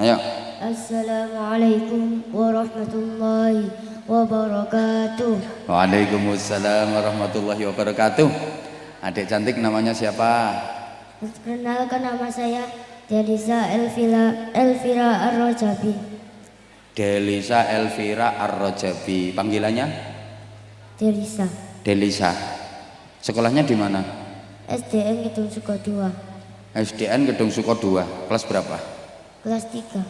Ayo. Assalamualaikum warahmatullahi wabarakatuh. Waalaikumsalam warahmatullahi wabarakatuh. Adik cantik namanya siapa? Perkenalkan, nama saya Delisa Elvira Ar-Rojabi. Delisa Elvira Ar-Rojabi. Panggilannya? Delisa. Delisa. Sekolahnya di mana? SDN Gedung Sukodoa. SDN Gedung Sukodoa. Kelas berapa? Kelas 3.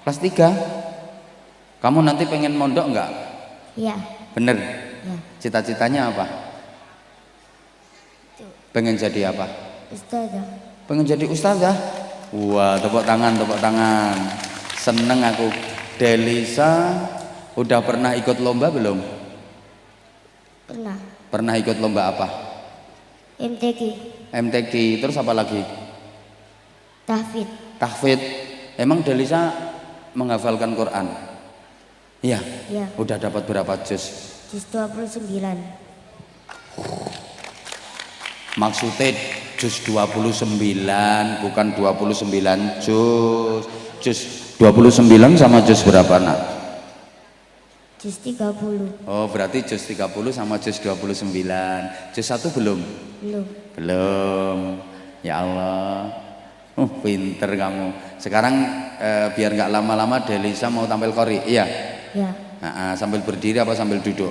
Kelas 3. Kamu nanti pengen mondok enggak? Ya. Bener? Ya. Cita-citanya apa? Pengen jadi apa? Ustazah. Pengen jadi ustazah? Wah, tepuk tangan, tepuk tangan. Seneng aku. Delisa udah pernah ikut lomba belum? Pernah. Pernah ikut lomba apa? MTQ. MTQ, terus apa lagi? Tahfidz. Tahfidz. Emang Delisa menghafalkan Quran? Iya. Ya. Udah dapat berapa juz? Juz 29. Maksudnya juz 29, bukan 29 juz. Juz 29 sama juz berapa, Nak? Juz 30. Oh, berarti juz 30 sama juz 29. Juz 1 belum? Belum. Belum. Ya Allah. Pinter kamu. Sekarang biar nggak lama-lama Delisa mau tampil qori. Iya. Ya. Sambil berdiri apa sambil duduk?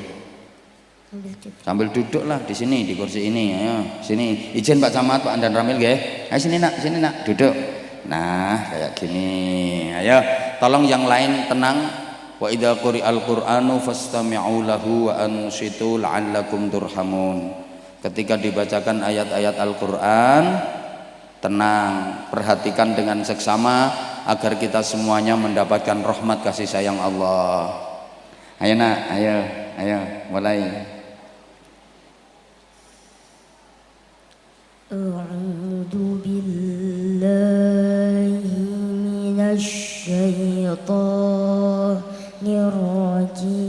Sambil duduk. Sambil duduk lah di sini, di kursi ini. Ayo, sini. Izin Pak Camat, Pak Andan Ramil, nggih. Ayo sini Nak, duduk. Nah, kayak gini. Ayo, tolong yang lain tenang. Wa idza quri'al Qur'anu fastami'u lahu wa ansitu la'allakum turhamun. Ketika dibacakan ayat-ayat Al-Qur'an, tenang, perhatikan dengan seksama agar kita semuanya mendapatkan rahmat kasih sayang Allah. Ayo Nak, ayo, mulai. A'udzu billahi minasy syaithanir rajim.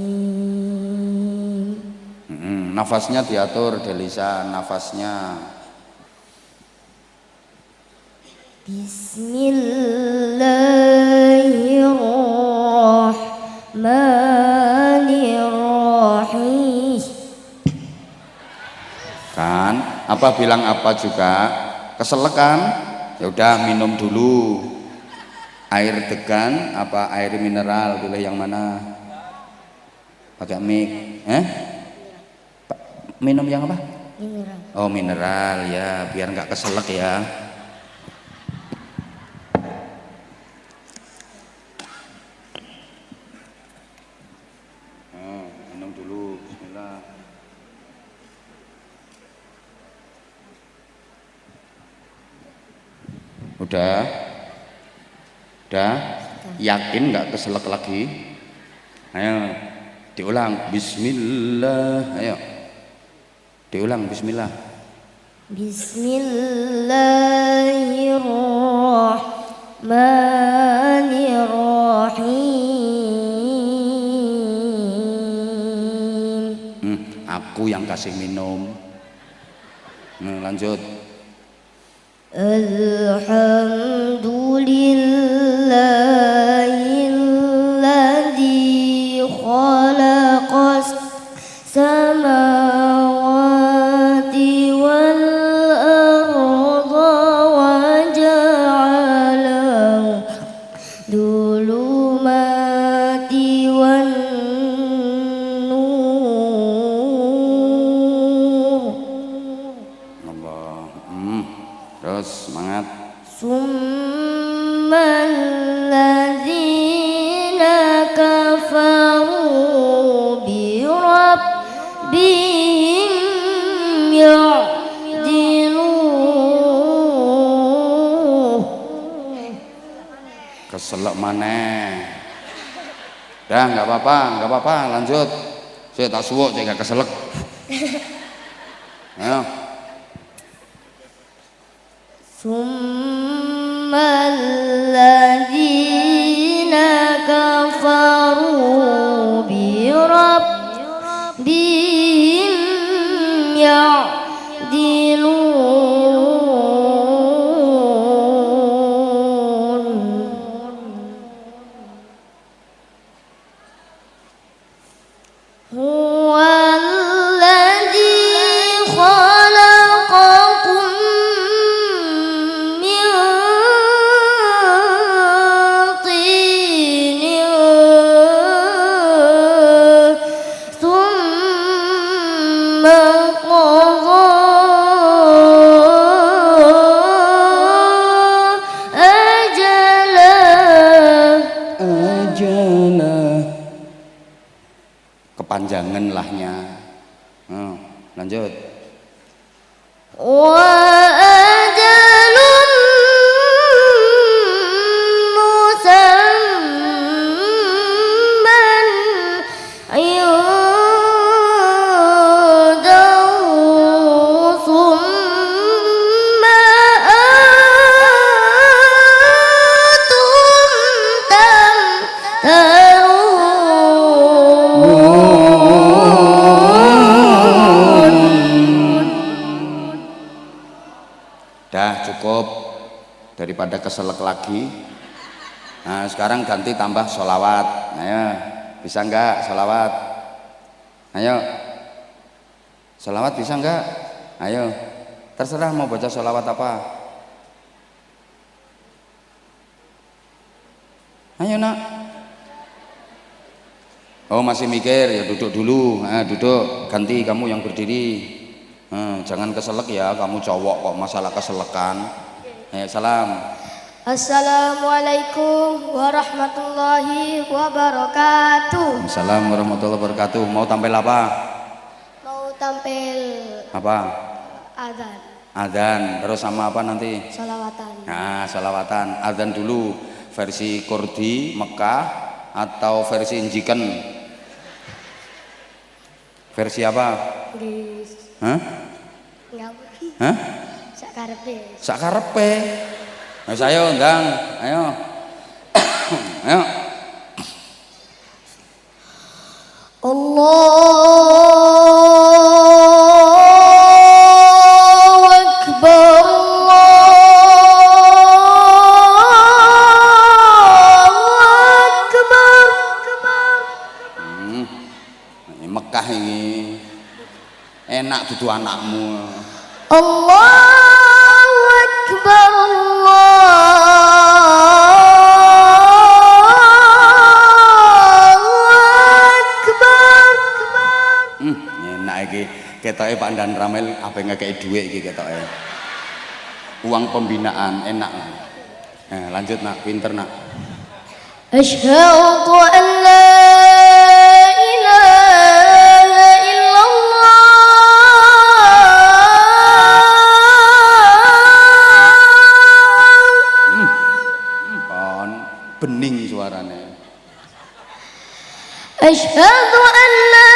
Nafasnya diatur Delisa, nafasnya. Bismillahirrahmanirrahim. Kan apa bilang apa juga keselak kan? Ya udah minum dulu air degan apa air mineral, pilih yang mana? Pakai mic minum yang apa? Mineral. Oh mineral ya, biar nggak keselak ya. Minum dulu, bismillah. Udah yakin nggak keselak lagi? Ayo diulang, bismillah. Ayo diulang, bismillah. Bismillahirrahmanirrahim. Aku yang kasih minum. Lanjut. Alhamdulillahilladzi khalaqas samawati wal arda wa ja'ala dhulumati wan nur. Allah. Terus semangat. Summal ladzina kafaru bi rabbihim ya'dilun. Keselak maneh. Dah nggak apa-apa, lanjut. Saya tak suwuk, saya nggak keselak. Ayo. Summal ladzina kafaru bi rabbihim ya'dilun. panjangan lahnya. Lanjut. Wa ajalun musamman indahu summa Dah cukup, daripada keselak lagi. Nah sekarang ganti tambah sholawat. Ayo, bisa enggak sholawat? Ayo, sholawat bisa enggak? Ayo, terserah mau baca sholawat apa. Ayo nak. Oh masih mikir, ya duduk dulu. Nah, duduk, ganti kamu yang berdiri. Jangan keselak ya, kamu cowok kok masalah keselekan. Salam. Assalamualaikum warahmatullahi wabarakatuh. Assalamualaikum warahmatullahi wabarakatuh. Mau tampil apa? Mau tampil Apa? adzan, Adzan. Terus sama apa nanti? sholawatan. Nah, sholawatan. Adzan dulu. Versi Kurdi, Mekah, atau versi Injiken? Versi apa? Guys, Hah? ngapain? Hah? Sakarepe. Sakarepe. Ayo ayo ndang, ayo. Ayo. Allahu Akbar. Allahu Akbar. Ini Mekah ini. Enak dudu anakmu. Allahu Akbar. Allahu Akbar. Enak iki. Ketoke Pak Dan Ramil ape ngekeki dhuwit iki ketoke. Uang pembinaan enak. Lanjut nak, pinter nak. Asyhadu an la ilaha illallah. Kon bening suarane. Asyhadu an la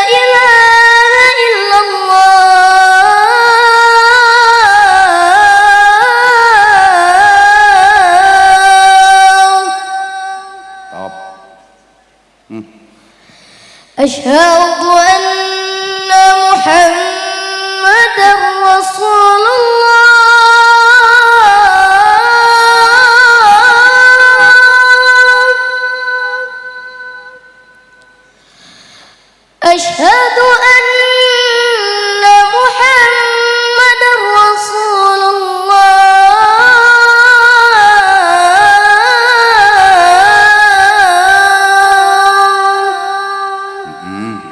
ilaha illallah. Top. Asyhadu anna Muhammadar Rasulullah. Asyhadu anna Muhammadar Rasulullah.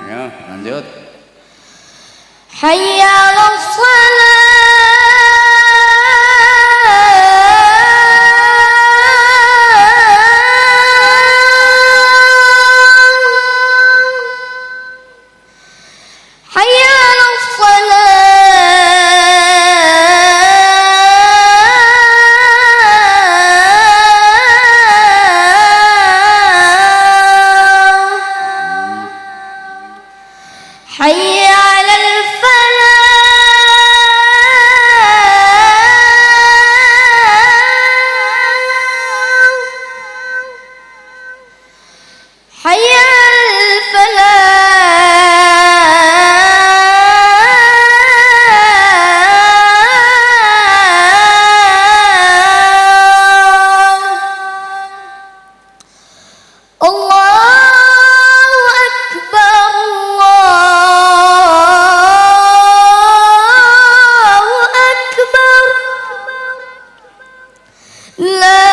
Ya, lanjut. Hayya 'alas shalah. Hayya 'alas shalah. Hayya 'alal falah. Hayya 'alal falah. Allahu Akbar. Allahu Akbar. La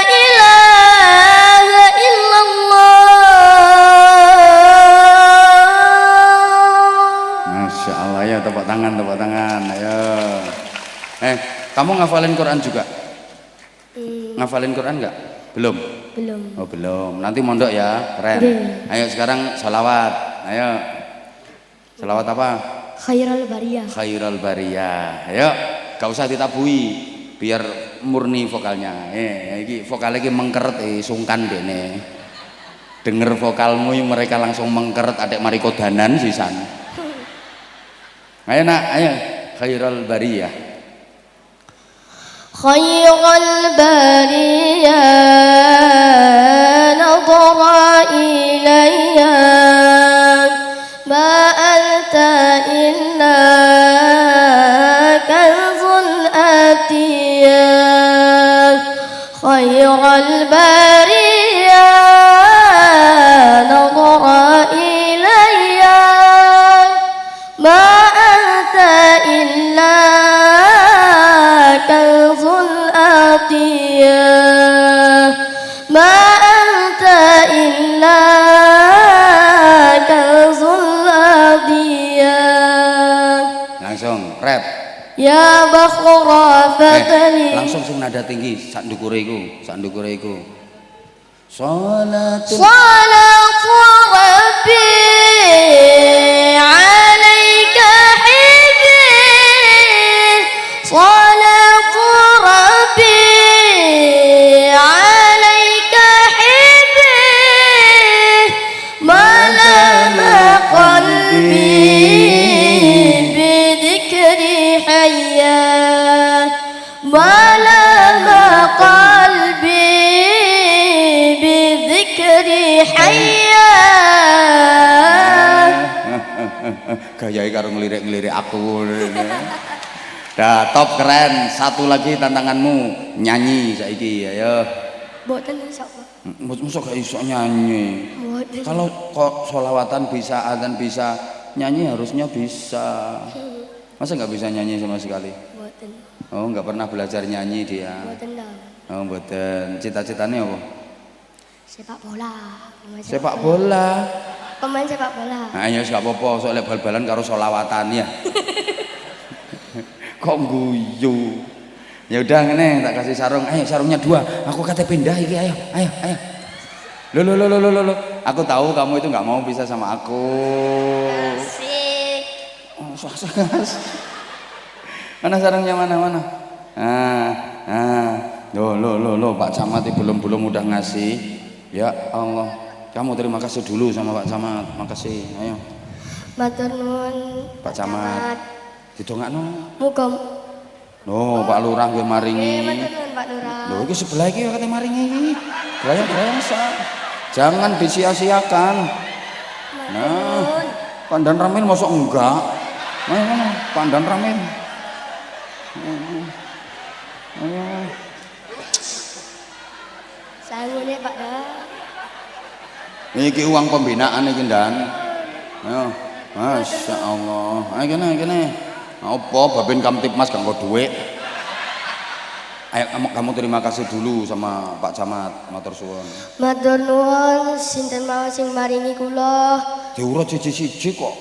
ilaha illallah. Masya Allah ya, tepuk tangan, tepuk tangan. Ayo. Kamu ngafalin Quran juga? Ngafalin Quran enggak? Belum? Belum. Oh belum. Nanti mondok ya, keren. Oke. Ayo sekarang sholawat. Ayo. Sholawat apa? Khairul bariyah. Khairul bariyah. Ayo, gak usah ditabui, biar murni vokalnya. Iki vokalnya iki mengkeret, sungkan dene. Denger vokalmu mereka langsung mengkeret, adek mari kodanan sisan. Ayo nak, ayo. Khairul bariyah. Khairul bariyah nadhara ilayya ma anta illa kanzul atiyah. Khairul bariyah nadhara ilayya ma anta illa kanzul atiyah. Ma anta illa kanzul atiyah. Langsung rap. Ya bakhra fatani. Langsung sing nada tinggi, sak ndukure iku, sak ndukure iku. Shalatun Salatu Rabbi alaika hibbi. Salatu Rabbi alaika hibbi. Malama qalbi bidhikri hayya. Malama qalbi bidhikri hayya. gayai karo ngelirik-ngelirik aku. Dah top, keren. Satu lagi tantanganmu, nyanyi saiki. Ayo. Boten insyaallah. Mosok gak iso nyanyi. Boten. Kalau kok sholawatan bisa, adzan bisa, nyanyi harusnya bisa. Masa nggak bisa nyanyi sama sekali? Boten. Oh, nggak pernah belajar nyanyi dia. Boten dah. Oh, mboten. Cita-citanya apa? Sepak bola. Pemain Sepak bola. Pemain sepak bola. Nah, ya gak apa-apa, soalnya bal-balan karo sholawatan ya. Kok guyu? Ya udah ngene, tak kasih sarung. Ayo sarungnya 2. Aku kate pindah iki, ayo, ayo, ayo. Lo. Aku tahu kamu itu nggak mau bisa sama aku. Asik. Oh, sukses. Mana sarungnya, mana? Lo, Pak Camat belum udah ngasih. Ya Allah, kamu terima kasih dulu sama Pak Camat. Makasih. Ayo. Matur nuwun Pak Camat. Didongakno. Muga. Loh, Pak Lurah nggih maringi. Matur nuwun Pak Lurah. Loh, iki sebelah iki kate maringi iki. Gaya-gaya. Jangan disia-siakan. Nah, Pandan Ramin mosok enggak. Mana? Pandan Ramin. Ayo. Sangune Pak dah. Iki uang pembinaan iki, Dan. Ayo. Masya Allah. Ayo kene. Apa Babin Kamtipmas gak nggo dhuwit. Ayo kamu terima kasih dulu sama Pak Camat, matur suwun. Matur nuwun sinten mawon sing maringi kula. Diurut siji-siji kok.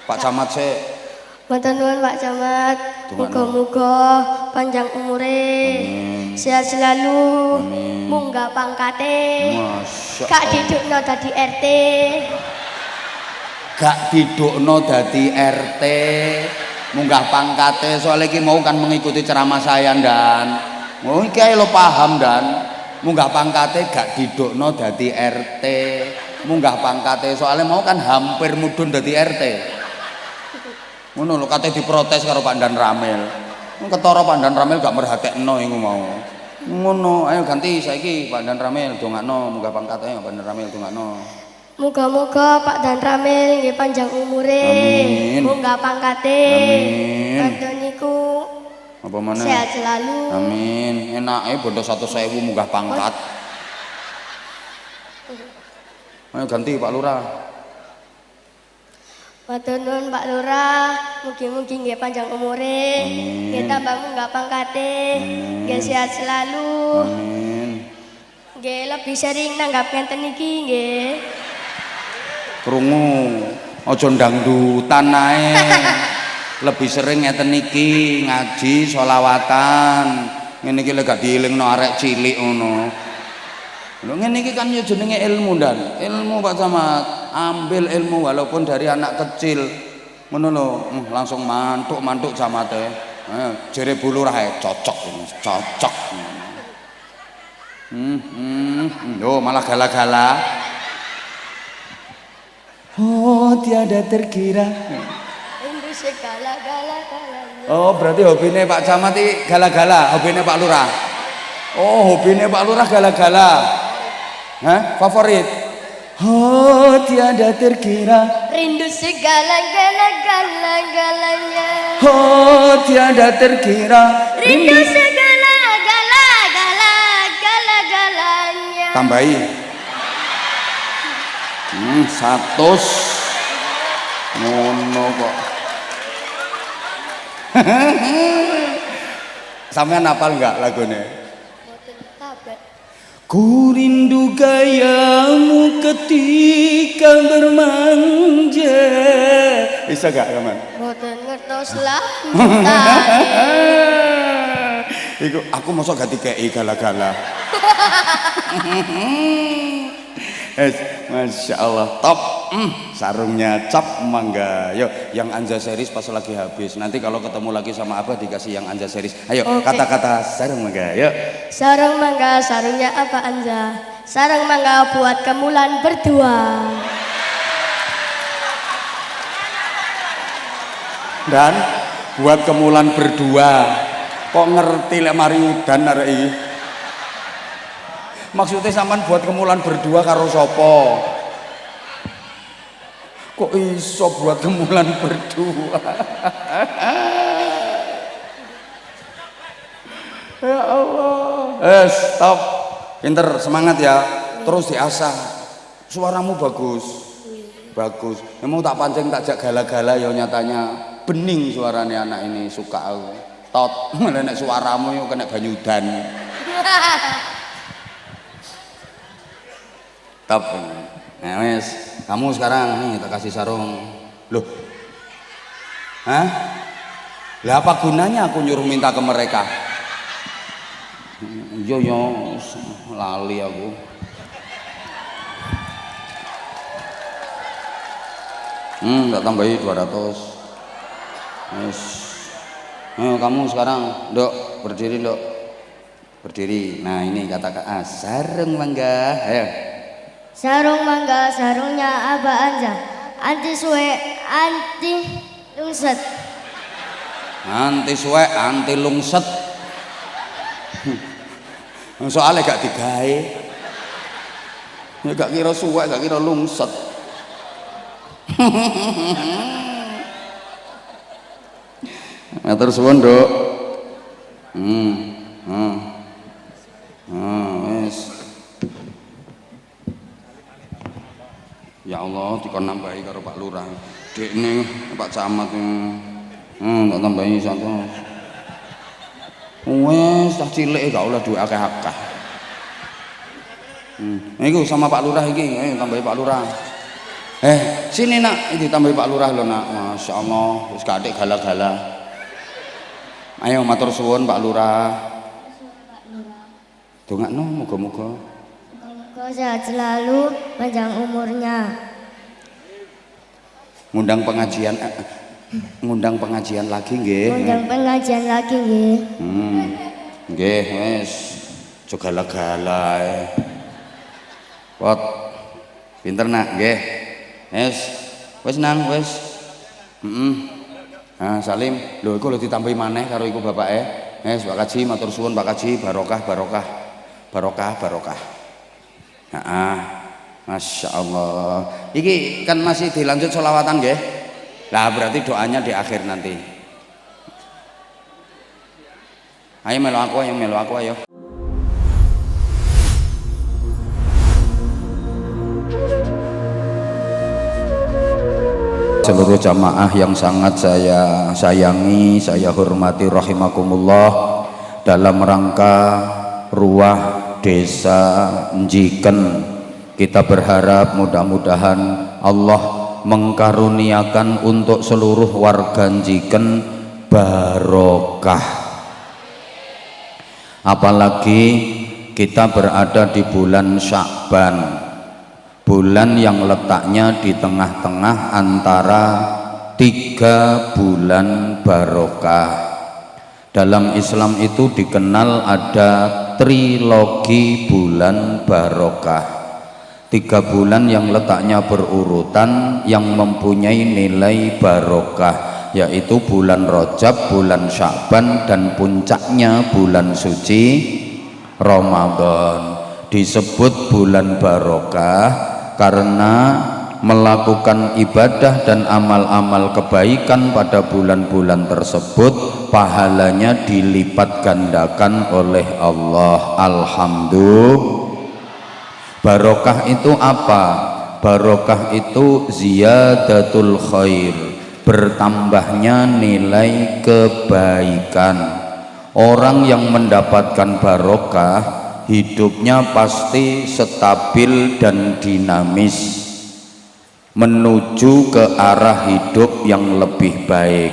Pak Camat sik. Matur nuwun Pak Camat. Muga-muga panjang umure. Amin. Sehat selalu. Amin. Munggah pangkate. Masya Kak Allah. didukno dadi RT. Gak didukno dadi RT. Munggah pangkate, soalnya iki mau kan mengikuti ceramah saya, Dan. Oh, iki ae lo paham, Dan. Munggah pangkate gak didukno dadi RT. Munggah pangkate soalnya mau kan hampir mudhun dadi RT. Ngono lho, kate diprotes karo Pak Dan Ramil. Ketara Pak Dan Ramil gak merhatekno iku mau. Ngono, ayo ganti saiki Pak Dan Ramil dongakno munggah pangkate, Pak Dan Ramil dongakno. Muga-muga Pak Dan Ramil nggih panjang umure. Amin. Munggah pangkate. Amin. Kadon niku Apa mana? sehat selalu. Amin. Enake bondo 100.000 munggah pangkat. Ayo ganti Pak Lurah. Matur nuwun Pak Lurah, mugi-mugi nggih panjang umure. Amin. Nggih tambah munggah pangkate. Amin. Nggih sehat selalu. Amin. Nggih lebih sering nanggap ngenten iki nggih. Krungu aja dangdutan ae. Lebih sering ngeten iki ngaji sholawatan. Ngene iki lek gak dielingno arek cilik ngono. Lho ngene iki kan ya jenenge ilmu dan ilmu Pak Camat, ambil ilmu walaupun dari anak kecil ngono lho, langsung mantuk camate. Jere bulurah cocok ini, cocok. Loh malah gala-gala. Oh tiada terkira. Rindu segala-gala-galanya. Oh berarti hobinya Pak Camat iki gala-gala, hobinya Pak Lurah. Oh hobinya Pak Lurah gala-gala. Hah? Favorit? Oh tiada terkira. Rindu segala-gala-gala-galanya. Oh tiada terkira. Rindu segala-gala-gala-gala-galanya. Tambahi. 100. Ngono kok. Sampean hafal enggak lagunya? Mboten tabet. Ku rindu gayamu ketika bermanja. Bisa gak teman? Mboten ngertos lah. Iku aku mosok gak dikei gala-gala. Masya Allah top. Sarungnya cap mangga. Yo yang Anja series pas lagi habis. Nanti kalau ketemu lagi sama Abah dikasih yang Anja series. Ayo kata-kata sarung mangga. Yuk. Sarung mangga, sarungnya apa Anja? Sarung mangga buat kemulan berdua. Dan buat kemulan berdua. Kok ngerti lek mari udan arek iki? Maksudnya sampean buat kemulan berdua karo sapa? Kok iso buat kemulan berdua? Ya Allah. Stop. Pinter, semangat ya. Terus diasah. Suaramu bagus. Bagus. Memang tak pancing tak jak gala-gala ya nyatanya bening suaranya anak ini, suka aku. Tot, malah nek suaramu yo kena banyudan. Top. Nah, wes, kamu sekarang nih tak kasih sarung. Loh. Hah? Lah apa gunanya aku nyuruh minta ke mereka? Yo lali aku. Tak tambahi 200. Yes. Ayo kamu sekarang, Dok, berdiri, Dok. Berdiri. Nah, ini kata-kata sarung mangga. Ayo. Sarung mangga, sarungnya Abah Anja. Anti suwe, anti lungset. Anti suwe, anti lungset. Soalnya gak digawe. Ya gak kira suwe, gak kira lungset. Matur suwun, Dok. Wes. Ya Allah, dikon nambahi karo Pak Lurah. Dekne Pak Camat. Tak tambahi 100. Wes, cah cilik gak oleh duwe akeh-akeh. Iku sama Pak Lurah iki, ayo tambahi Pak Lurah. Sini nak, ini tambahi Pak Lurah lho nak. Masya Allah, wis kadek gala-gala. Ayo matur suwun Pak Lurah. Dongakno muga-muga. Muga sehat selalu, panjang umurnya. Ngundang pengajian lagi nggih. Ngundang pengajian lagi nggih. Nggih, wis. Aja gala-gala. Pot. Pinter nak nggih. Wis nang wis. Salim, lho iku lho ditambahi maneh karo iku bapake. Pak Kaji matur suwun Pak Kaji, barokah. Masya Allah. Iki kan masih dilanjut sholawatan nggih. Lah berarti doanya di akhir nanti. Ayo melu aku ayo. Seluruh jamaah yang sangat saya sayangi, saya hormati rahimakumullah, dalam rangka ruah desa Njiken, kita berharap mudah-mudahan Allah mengkaruniakan untuk seluruh warga Njiken barokah. Apalagi kita berada di bulan Sya'ban, bulan yang letaknya di tengah-tengah antara 3 bulan barokah. Dalam Islam itu dikenal ada trilogi bulan barokah, 3 bulan yang letaknya berurutan yang mempunyai nilai barokah, yaitu bulan Rajab, bulan Sya'ban, dan puncaknya bulan suci Ramadan. Disebut bulan barokah karena melakukan ibadah dan amal-amal kebaikan pada bulan-bulan tersebut pahalanya dilipat gandakan oleh Allah. Alhamdulillah. Barokah itu apa? Barokah itu ziyadatul khair, bertambahnya nilai kebaikan. Orang yang mendapatkan barokah hidupnya pasti stabil dan dinamis menuju ke arah hidup yang lebih baik.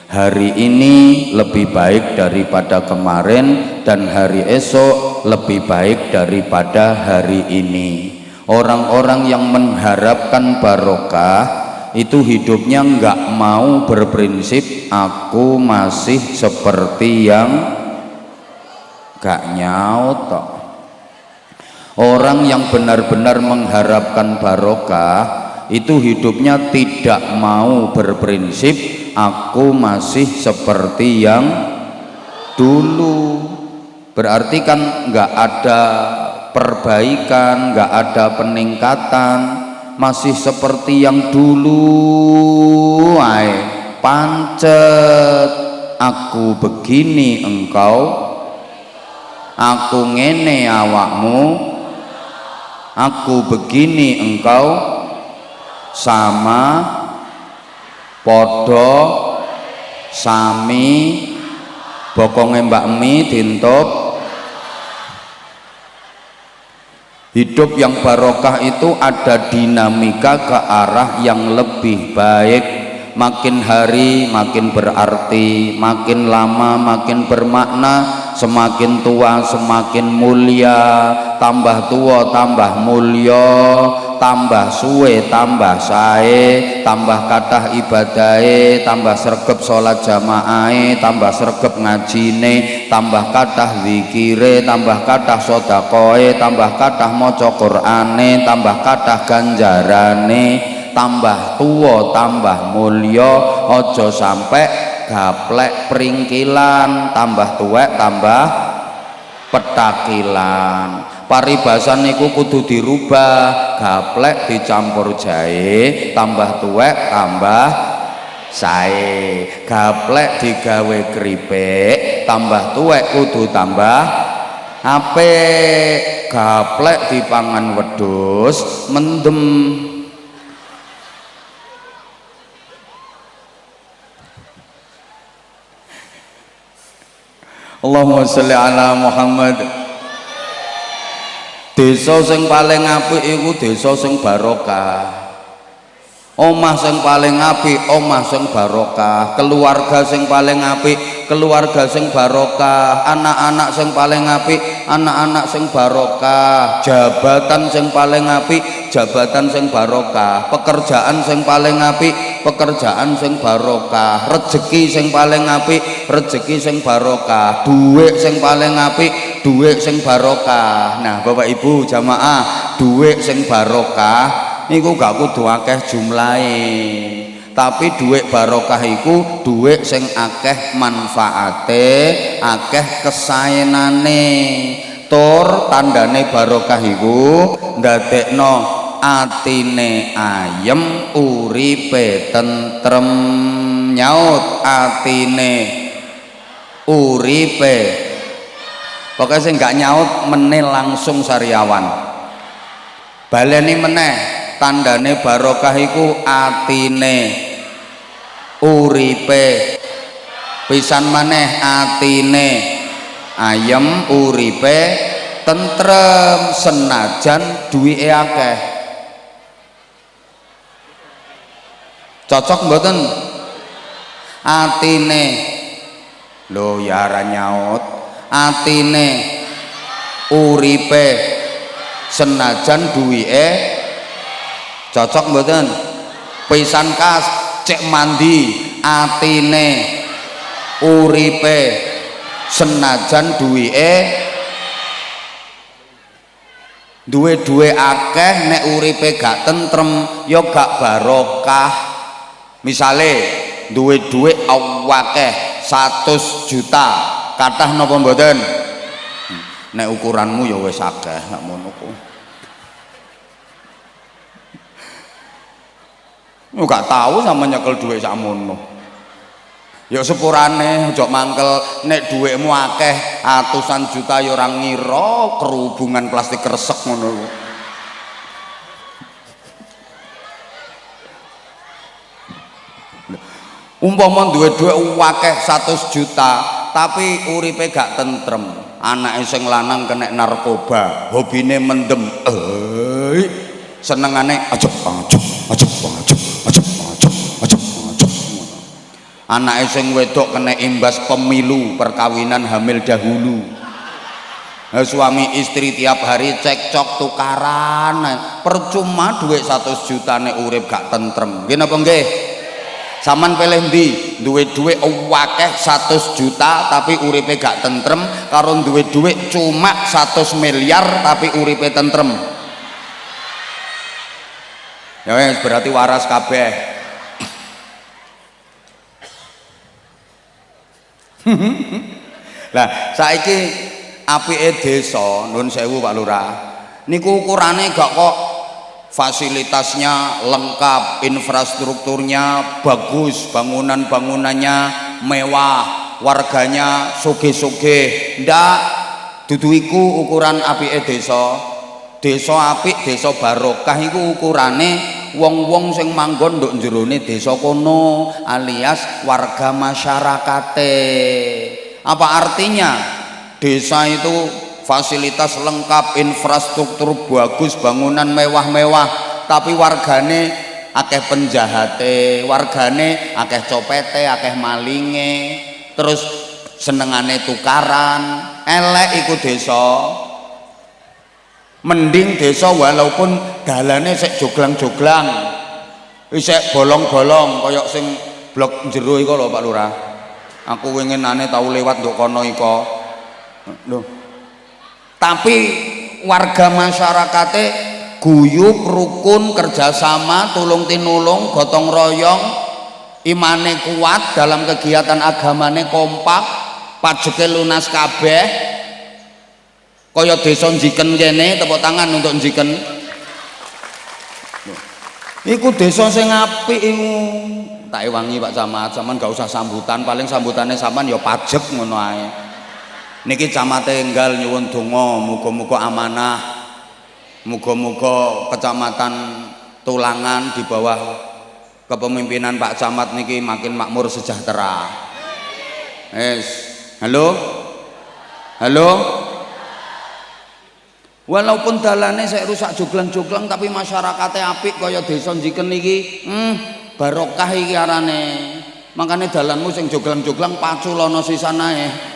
Hari ini lebih baik daripada kemarin, dan hari esok lebih baik daripada hari ini. Orang-orang yang mengharapkan barokah itu hidupnya nggak mau berprinsip aku masih seperti yang gak nyaut toh. Orang yang benar-benar mengharapkan barokah itu hidupnya tidak mau berprinsip aku masih seperti yang dulu. Berarti kan nggak ada perbaikan, nggak ada peningkatan, masih seperti yang dulu. Pancet aku begini engkau, aku ngene awakmu, aku begini engkau, sama podo sami bokonge Mbak Mi dintop. Hidup yang barokah itu ada dinamika ke arah yang lebih baik. Makin hari makin berarti, makin lama makin bermakna, semakin tua semakin mulia, tambah tua tambah mulia, tambah suwe tambah sae, tambah kathah ibadahe, tambah sregep salat jamaahe, tambah sregep ngajine, tambah kathah zikire, tambah kathah sedekahe, tambah kathah maca Qur'ane, tambah kathah ganjarane. Tambah tua tambah mulya, aja sampai gaplek pringkilan, tambah tuwek tambah petakilan. Paribasan niku kudu dirubah, gaplek dicampur jahe, tambah tuwek tambah sae. Gaplek digawe kripik, tambah tuwek kudu tambah apik. Gaplek dipangan wedhus mendem. Allahumma sholli ala Muhammad. Desa sing paling apik iku desa sing barokah. Omah sing paling apik omah sing barokah. Keluarga sing paling apik keluarga sing barokah. Anak-anak sing paling apik anak-anak sing barokah. Jabatan sing paling apik jabatan sing barokah. Pekerjaan sing paling apik pekerjaan sing barokah. Rezeki sing paling apik rezeki sing barokah. Duit sing paling apik duit sing barokah. Nah Bapak Ibu jamaah, duit sing barokah niku gak kudu akeh jumlahe, tapi duit barokah iku duit sing akeh manfaate, akeh kesaenane. Tur tandane barokah iku ndadekno atine ayem, uripe tentrem. Nyaut atine uripe. Pokoknya sing gak nyaut meneh langsung sariawan. Baleni meneh, tandane barokah iku atine uripe, pisan maneh atine ayem, uripe tentrem, senajan duwike akeh. Cocok mboten? Atine lho ya ora nyaut. Atine uripe senajan duwike cocok mboten pisan kas cek mandi atine uripe senajan duwike duwe akeh nek uripe gak tentrem ya gak barokah. Misale duwe dhuwit akeh 100 juta kathah napa mboten? Nek ukuranmu ya wis akeh gak ngono ku. Gak tahu sama nyekel dhuwit sakmono. Ya sepurane ojo mangkel nek dhuwitmu akeh atusan juta ya ora ngira kerubungan plastik kresek ngono. Umpama duwe dhuwit akeh 100 juta tapi uripe gak tentrem, anake sing lanang kena narkoba, hobine mendem, senengane ajep anake sing wedok kena imbas pemilu perkawinan hamil dahulu. Suami istri tiap hari cekcok tukaran, percuma duit 100 juta nek urip gak tentrem. Nggih napa nggih? Saman pilih ndi? Duwe duit akeh 100 juta tapi uripe gak tentrem karo duwe duit cuma 100 miliar tapi uripe tentrem. Ya wis berarti waras kabeh. Lah saiki apike desa nuwun sewu Pak Lurah niku ukurane gak kok fasilitasnya lengkap, infrastrukturnya bagus, bangunan-bangunannya mewah, warganya sugih-sugih. Ndak, dudu iku ukuran apike desa. Desa apik, desa barokah iku ukurane wong-wong sing manggon nduk jerone desa kono alias warga masyarakate. Apa artinya? Desa itu fasilitas lengkap, infrastruktur bagus, bangunan mewah-mewah, tapi wargane akeh penjahate, wargane akeh copete, akeh malinge, terus senengane tukaran, elek iku desa. Mending desa walaupun dalane sik joglang-joglang, isek bolong-bolong kaya sing blok jero iku lho Pak Lurah. Aku winginane tau lewat nduk kono iko. Lho. Tapi warga masyarakate guyub, rukun, kerjasama, tulung tinulung, gotong royong, imane kuat, dalam kegiatan agamane kompak, pajeke lunas kabeh. Kaya desa Njiken kene, tepuk tangan untuk Njiken. Iku desa sing apik iku. Tak ewangi Pak Camat, sampean gak usah sambutan, paling sambutannya sampean ya pajek ngono ae. Niki camate enggal nyuwun donga muga-muga amanah. Muga-muga kecamatan Tulangan di bawah kepemimpinan Pak Camat niki makin makmur sejahtera. Halo? Halo? Walaupun dalane saya rusak joglang-joglang tapi masyarakatnya apik kaya desa Njiken iki, barokah iki arane. Makane dalanmu sing joglang-joglang pacu lono sisan ae.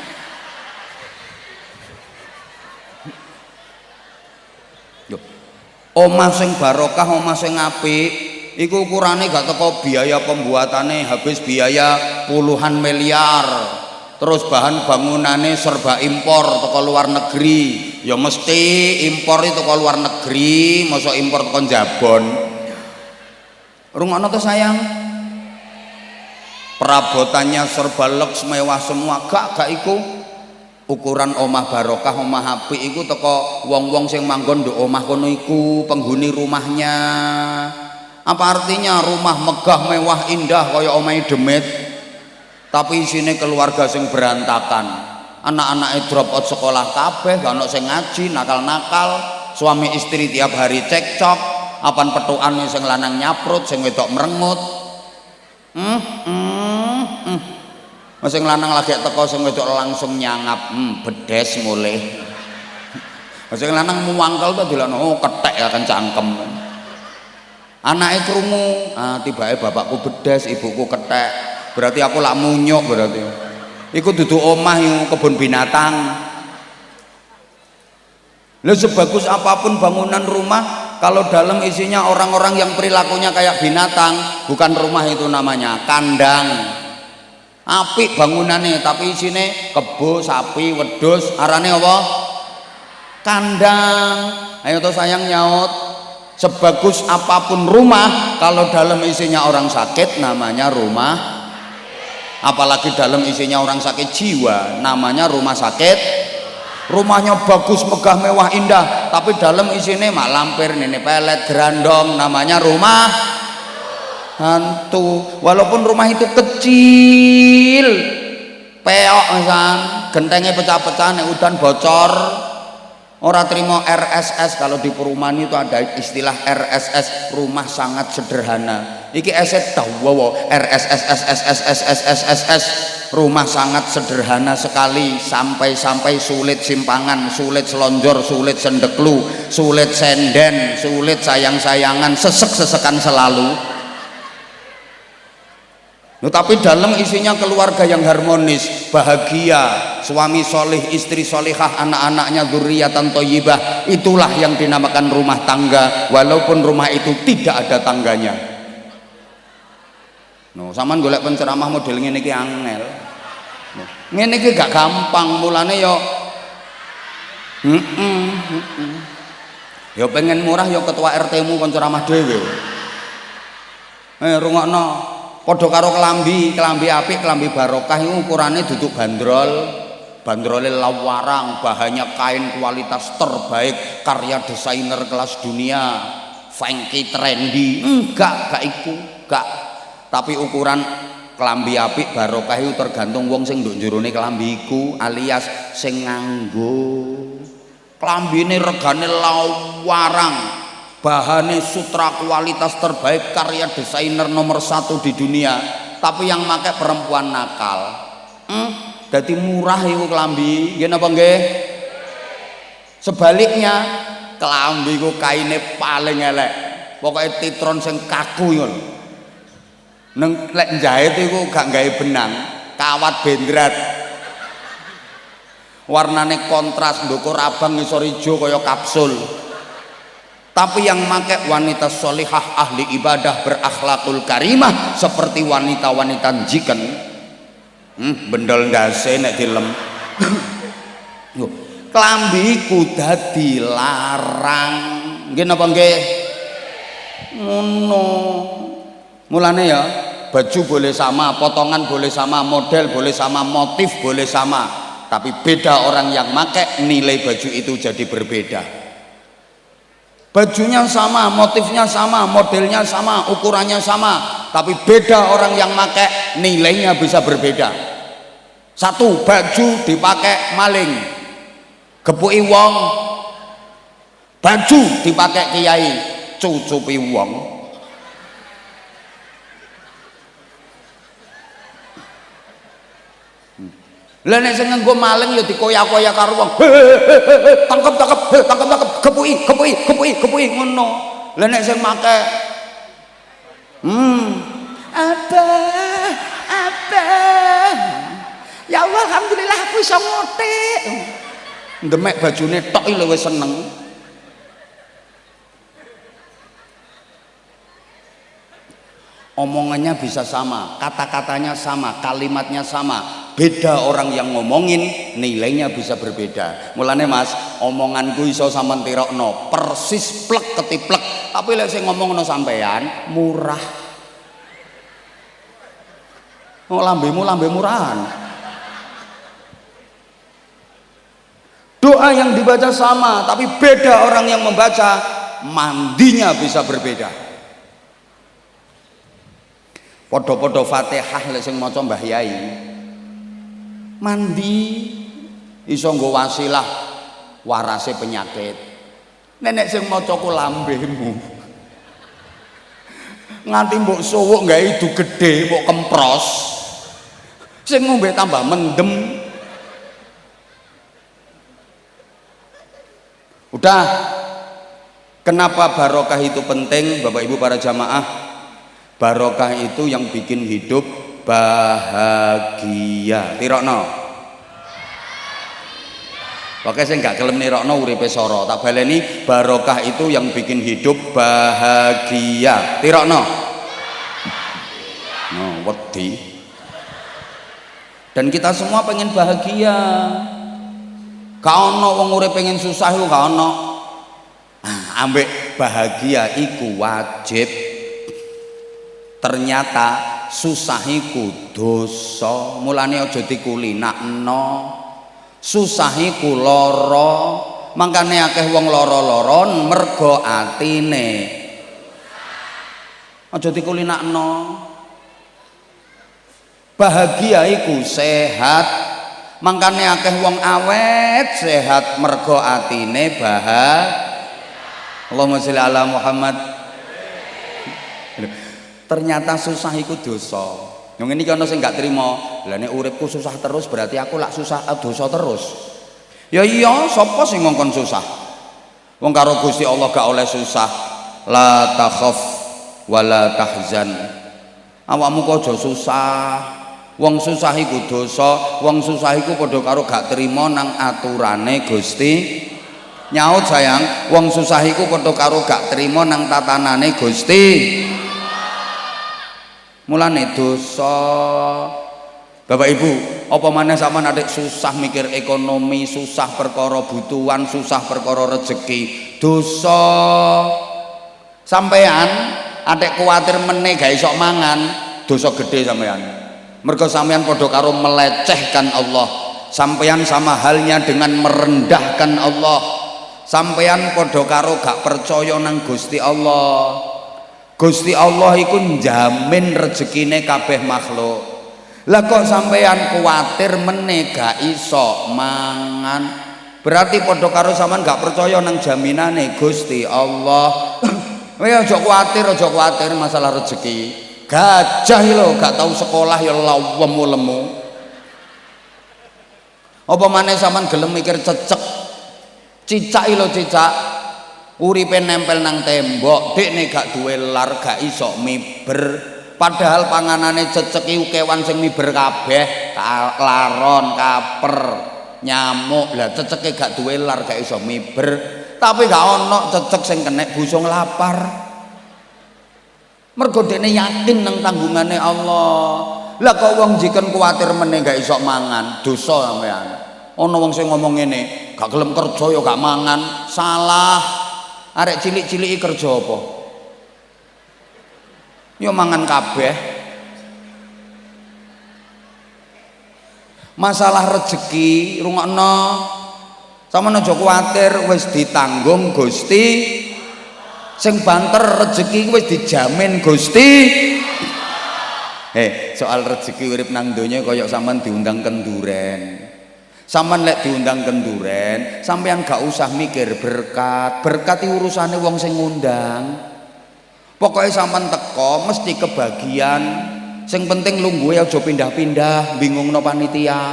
Omah sing barokah, omah sing apik iku ukurane gak teko biaya pembuatane habis biaya puluhan miliar. Terus bahan bangunannya serba impor toko luar negeri, ya mesti impor itu toko luar negeri, masa impor toko Jabon. Rungono tuh sayang, perabotannya serba lux mewah semua, gak iku ukuran omah barokah, omah apik iku toko wong-wong sing manggon nduk omah kono iku penghuni rumahnya. Apa artinya rumah megah mewah indah kaya omahe Demit? Tapi isine keluarga sing berantakan, anak-anaknya drop out sekolah kabeh, gak ono sing ngaji, nakal-nakal, suami istri tiap hari cekcok, apan petukan sing lanang nyaprut, sing wedok merengut. Sing lanang lagi teko, sing wedok langsung nyangap, bedes mulai. Sing lanang muangkel tuh dilano, ketek ya kan cangkem. Anaknya krungu, tiba-tiba bapakku bedes, ibuku ketek. Berarti aku lak munyuk berarti. Iku dudu omah yang kebun binatang. Lah sebagus apapun bangunan rumah, kalau dalam isinya orang-orang yang perilakunya kayak binatang, bukan rumah itu namanya, kandang. Apik bangunannya tapi isine kebo, sapi, wedhus, arane apa? Kandang. Ayo toh sayang nyaut. Sebagus apapun rumah, kalau dalam isinya orang sakit namanya rumah. Apalagi dalam isinya orang sakit jiwa namanya rumah sakit. Rumahnya bagus, megah, mewah, indah, tapi dalam isinya mak lampir, nenek pelet, gerandong, namanya rumah hantu. Walaupun rumah itu kecil, peok misal, gentengnya pecah-pecah, nek udan bocor, ora terima RSS. Kalau di perumahan itu ada istilah RSS, rumah sangat sederhana. Iki eset dawa RSS, rumah sangat sederhana sekali, sampai sulit simpangan, sulit selonjor, sulit sendeklu, sulit senden, sulit sayang-sayangan, sesek-sesekan selalu. Tapi dalam isinya keluarga yang harmonis, bahagia, suami solih, istri solihah, anak-anaknya dzurriatan thayyibah, itulah yang dinamakan rumah tangga, walaupun rumah itu tidak ada tangganya. Sampean golek penceramah model ngene iki angel. Ngene iki gak gampang, mulane yo yo pengen murah yo ketua RT-mu kon ceramah dhewe. Rungokno. Padha karo kelambi apik, kelambi barokah itu ukurane duduk bandrole lawarang, bahannya kain kualitas terbaik, karya desainer kelas dunia, funky trendy. Enggak iku, enggak. Tapi ukuran kelambi apik barokah itu tergantung wong sing nduk jerone kelambi iku, alias sing nganggo. Klambine regane lawarang, bahannya sutra kualitas terbaik, karya desainer nomor 1 di dunia, tapi yang pakai perempuan nakal. Jadi murah itu kelambi, nggih napa nggih? Sebaliknya kelambi ku kaine paling elek, pokoknya titron sing kaku ngono. Neng lek jahit iku gak gawe benang, kawat bendrat. Warnane kontras, ndukur abang ngisor ijo kaya kapsul. Tapi yang make wanita solihah, ahli ibadah, berakhlakul karimah, seperti wanita-wanita jiken. Bendel ndase nek dilem. Klambi ku dadi larang. Nggih napa nggih? Ngono. Mulane ya, baju boleh sama, potongan boleh sama, model boleh sama, motif boleh sama, tapi beda orang yang make, nilai baju itu jadi berbeda. Bajunya sama, motifnya sama, modelnya sama, ukurannya sama, tapi beda orang yang pakai, nilainya bisa berbeda. Satu, baju dipakai maling, gepuki wong. Baju dipakai kiai, cucupi wong. Lah nek sing nganggo maling ya dikoyak-koyak karo wong. Tangkep, gepuki ngono. Lah nek sing make Abah. Ya Allah, alhamdulillah aku iso ngotik. Ndemek bajune tok iki lho wis seneng. Omongannya bisa sama, kata-katanya sama, kalimatnya sama, beda orang yang ngomongin, nilainya bisa berbeda. Mulane Mas, omonganku iso sampean tirokno persis plek ketiplek, tapi lek sing ngomongno sampean murah. Lambemu lambe murahan. Doa yang dibaca sama, tapi beda orang yang membaca, mandinya bisa berbeda. Podo-podo Fatihah lek sing maca Mbah Yai. Mandi iso nggo wasilah warase penyakit. Nenek sing maca ku lambemu. Nganti mbok suwuk gawe idu gedhe, mbok kempros. Sing ngombe tambah mendem. Udah. Kenapa barokah itu penting, Bapak Ibu para jamaah? Barokah itu yang bikin hidup bahagia. Tirokno. Oke, saya nggak gelem nirokno uripe soro. Tak baleni, barokah itu yang bikin hidup bahagia. Tirokno. No, wedi. Dan kita semua pengen bahagia. Gak ono wong urip pengen susah iku gak ono. Nah, ambek bahagia iku wajib. Ternyata susah iku dosa. Mulane aja dikulinakno. Susah iku lara, mangkane akeh wong lara-laron mergo atine. Aja dikulinakno. Bahagia iku sehat, mangkane akeh wong awet sehat mergo atine Allahumma sholli ala Muhammad. Ternyata susah iku dosa. Yang ini kalau saya nggak terima, lah nek uripku susah terus berarti aku lak susah dosa terus. Ya iya, sapa sing ngongkon susah? Wong karo Gusti Allah gak oleh susah. La takhaf wa la tahzan. Awakmu kok aja susah. Wong susah iku dosa, wong susah iku padha karo gak terima nang aturane Gusti. Nyaut sayang, wong susah iku padha karo gak terima nang tatanane Gusti. Mulane dosa. Bapak Ibu, apa maneh sampean adik susah mikir ekonomi, susah perkara butuhan, susah perkara rezeki, dosa. Sampean adik kuwatir meneh gak iso mangan, dosa gede sampean. Mergo sampean padha karo melecehkan Allah. Sampean sama halnya dengan merendahkan Allah. Sampean padha karo gak percaya nang Gusti Allah. Gusti Allah iku njamin rezekine kabeh makhluk. Lah kok sampean kuwatir meneh gak iso mangan, berarti padha karo sampean gak percaya nang jaminane Gusti Allah. Kowe aja kuwatir masalah rezeki. Gajah lho gak tahu sekolah ya lemu. Apa maneh sampean gelem mikir cecek. Cicak lho cicak. Uripe nempel nang tembok, dekne gak duwe lar, gak iso miber. Padahal panganane cecek iku kewan sing miber kabeh, laron, kaper, nyamuk. Lah ceceke gak duwe lar, gak iso miber. Tapi gak ono cecek sing kenek busung lapar. Mergo dekne yakin nang tanggungane Allah. Lah kok wong jiken kuwatir meneh gak iso mangan, dosa sampean. Ono wong sing ngomong ngene, gak gelem kerja ya gak mangan, salah. Arek cilik-ciliki kerja apa? Yo mangan kabeh. Masalah rezeki rungokno. Sampeyan aja kuwatir wis ditanggung Gusti. Sing banter rezeki wis dijamin Gusti. Soal rezeki urip nang donya kaya sampean diundang kenduren. Sampeyan lek diundang kenduren, sampeyan gak usah mikir berkat. Berkat iki urusane wong sing ngundang. Pokoke sampeyan teko mesti kebagian. Sing penting lungguhe aja pindah-pindah, bingungno panitia.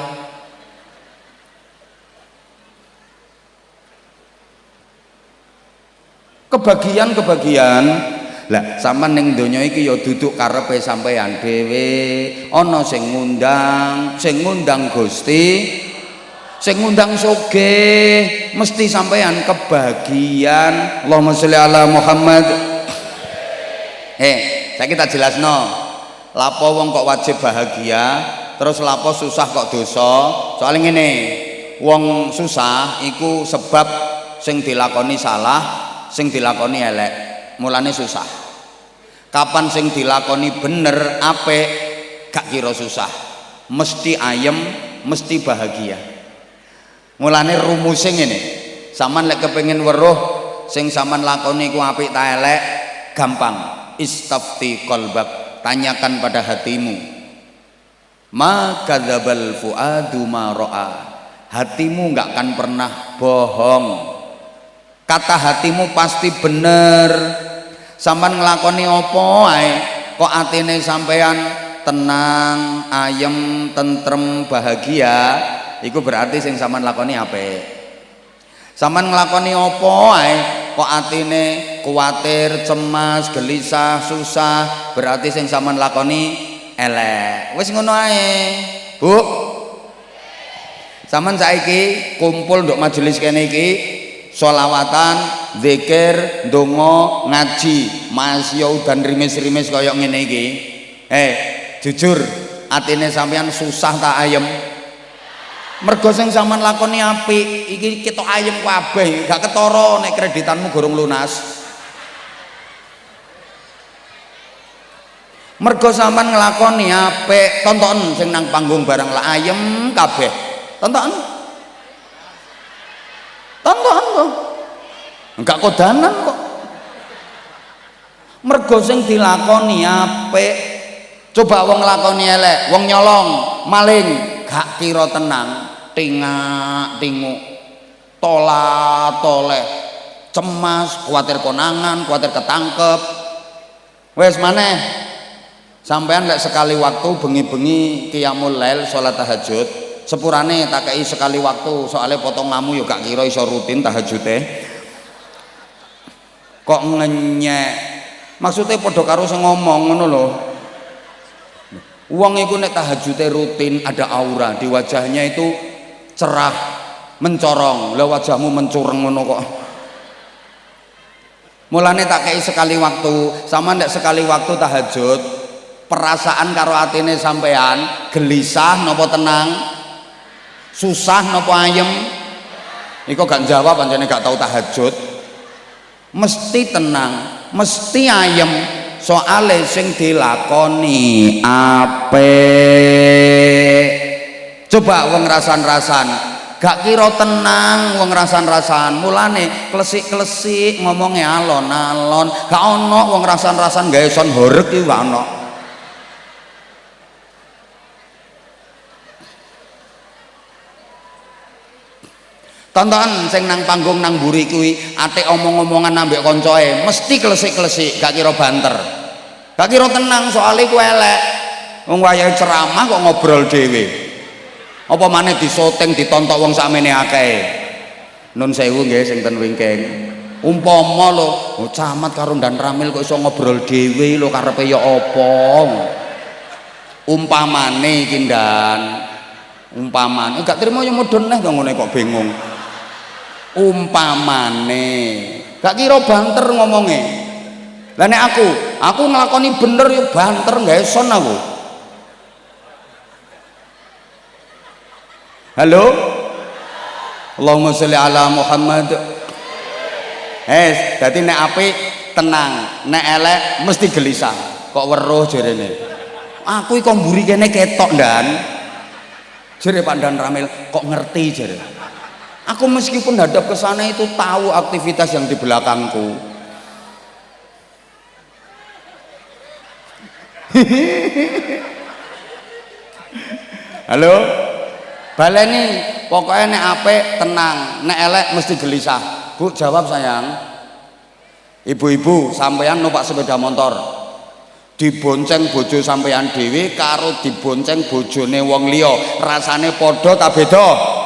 Kebagian. Lah sampean ning donya iki ya duduk karepe sampeyan dhewe. Ana sing ngundang Gusti. Sing ngundang sugih mesti sampean kebagian. Allahumma sholli ala Muhammad. Saiki tak jelasno. Lapo wong kok wajib bahagia, terus lapo susah kok dosa. Soalnya ngene, wong susah iku sebab sing dilakoni salah, sing dilakoni elek. Mulane susah. Kapan sing dilakoni bener apik, gak kira susah. Mesti ayem, mesti bahagia. Mulane rumuse ngene. Sampeyan lek kepengin weruh sing sampean lakoni ku apik ta elek, gampang. Istafti qalbak, tanyakan pada hatimu. Ma kadzabal fuadu ma ra'a. Hatimu enggak akan pernah bohong. Kata hatimu pasti bener. Sampeyan nglakoni apa ae kok atine sampeyan tenang, ayem, tentrem, bahagia, iku berarti sing sampean lakoni apik. Sampean nglakoni apa ae kok atine kuwatir, cemas, gelisah, susah, berarti sing sampean lakoni elek. Wis ngono ae. Bu. Sampeyan saiki kumpul nduk majelis kene iki sholawatan, zikir, donga, ngaji, masya udan rimis-rimis kaya ngene iki. Jujur, atine sampeyan susah tak ayem? Mergo sing sampean lakoni apik, iki ketok ayem kabeh, gak ketara nek kreditanmu gorong lunas. Mergo sampean nglakoni apik, tonton sing nang panggung barang lah ayem kabeh. Tonton kok enggak kodanan kok. Mergo sing dilakoni apik. Coba wong nglakoni elek, wong nyolong, maling, gak kira tenang, tingak tinguk, tola-toleh, cemas, kuwatir konangan, kuwatir ketangkep. Wes maneh sampean lek sekali waktu bengi-bengi qiyamul lail salat tahajud sepurane tak kei sekali waktu, soalnya potong ngamu yo gak kira iso rutin tahajute. Kok ngenyek, maksudnya padha karo sing ngomong ngono lho. Wong iku nek tahajute rutin ada aura di wajahnya, itu cerah mencorong. Lah wajahmu mencureng ngono kok. Mulane tak kei sekali waktu, sama nek sekali waktu tahajud, perasaan karo atine sampean gelisah napa tenang, susah nopo ayem, iku gak jawab pancene gak tau tahajud. Mesti tenang, mesti ayem, soale sing dilakoni apik. Coba wong rasan-rasan gak kira tenang, wong rasan-rasan mulane klesik-klesik ngomongnya alon-alon, gak ono wong rasan-rasan gawe son horeg iki gak ono. Tonton sing nang panggung nang mburi kuwi ate omong-omongan ambek koncoe mesti klesik-klesik, gak kira banter, gak kira tenang, soalnya ku elek. Wong wayahe ceramah kok ngobrol dhewe, apa maneh disoting ditontok wong sakmene akeh. Nun sewu nggih sing ten wingking, umpama lho camat karo Dan Ramil kok iso ngobrol dhewe lho, karepe ya apa? Umpamane iki Dan, umpamane gak trimo ya mudhun neh kok ngene kok bingung. Umpamane gak kira banter ngomongnya. Lah nek aku nglakoni bener ya banter gawe son aku. Halo, Allahumma sholli ala Muhammad. Dadi nek apik tenang, nek elek mesti gelisah. Kok weruh jarene. Aku iki kok mburi kene ketok Dan. Jare Pak Dan Ramil kok ngerti jare. Aku meskipun hadap ke sana itu tahu aktivitas yang di belakangku. Halo, baleni pokoknya nek apik tenang, nek elek mesti gelisah. Bu jawab sayang. Ibu-ibu sampeyan numpak sepeda motor, dibonceng bojo sampeyan dhewe karo dibonceng bojone wong liya, rasane padha ta beda?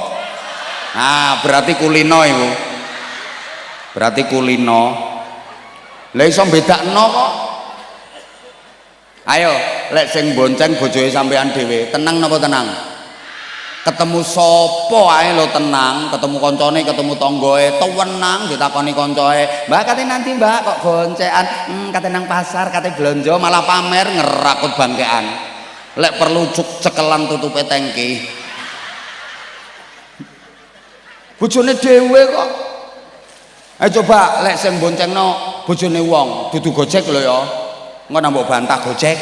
Nah, berarti kulino itu. Berarti kulino. Lah iso bedakno kok. Ayo, lek sing bonceng bojoe sampean dhewe, tenang napa tenang? Ketemu sapa ae lo tenang, ketemu koncone, ketemu tanggoe, tenang ditakoni koncoe. Mbak kate nanti Mbak kok goncekan, kate nang pasar, kate blonjo malah pamer ngerakut bangkean. Lek perlu cekelan tutupe tangki. Bojone dhewe kok. Coba lek sing boncengno bojone wong, dudu Gojek lho ya. Engko nambah bantah Gojek.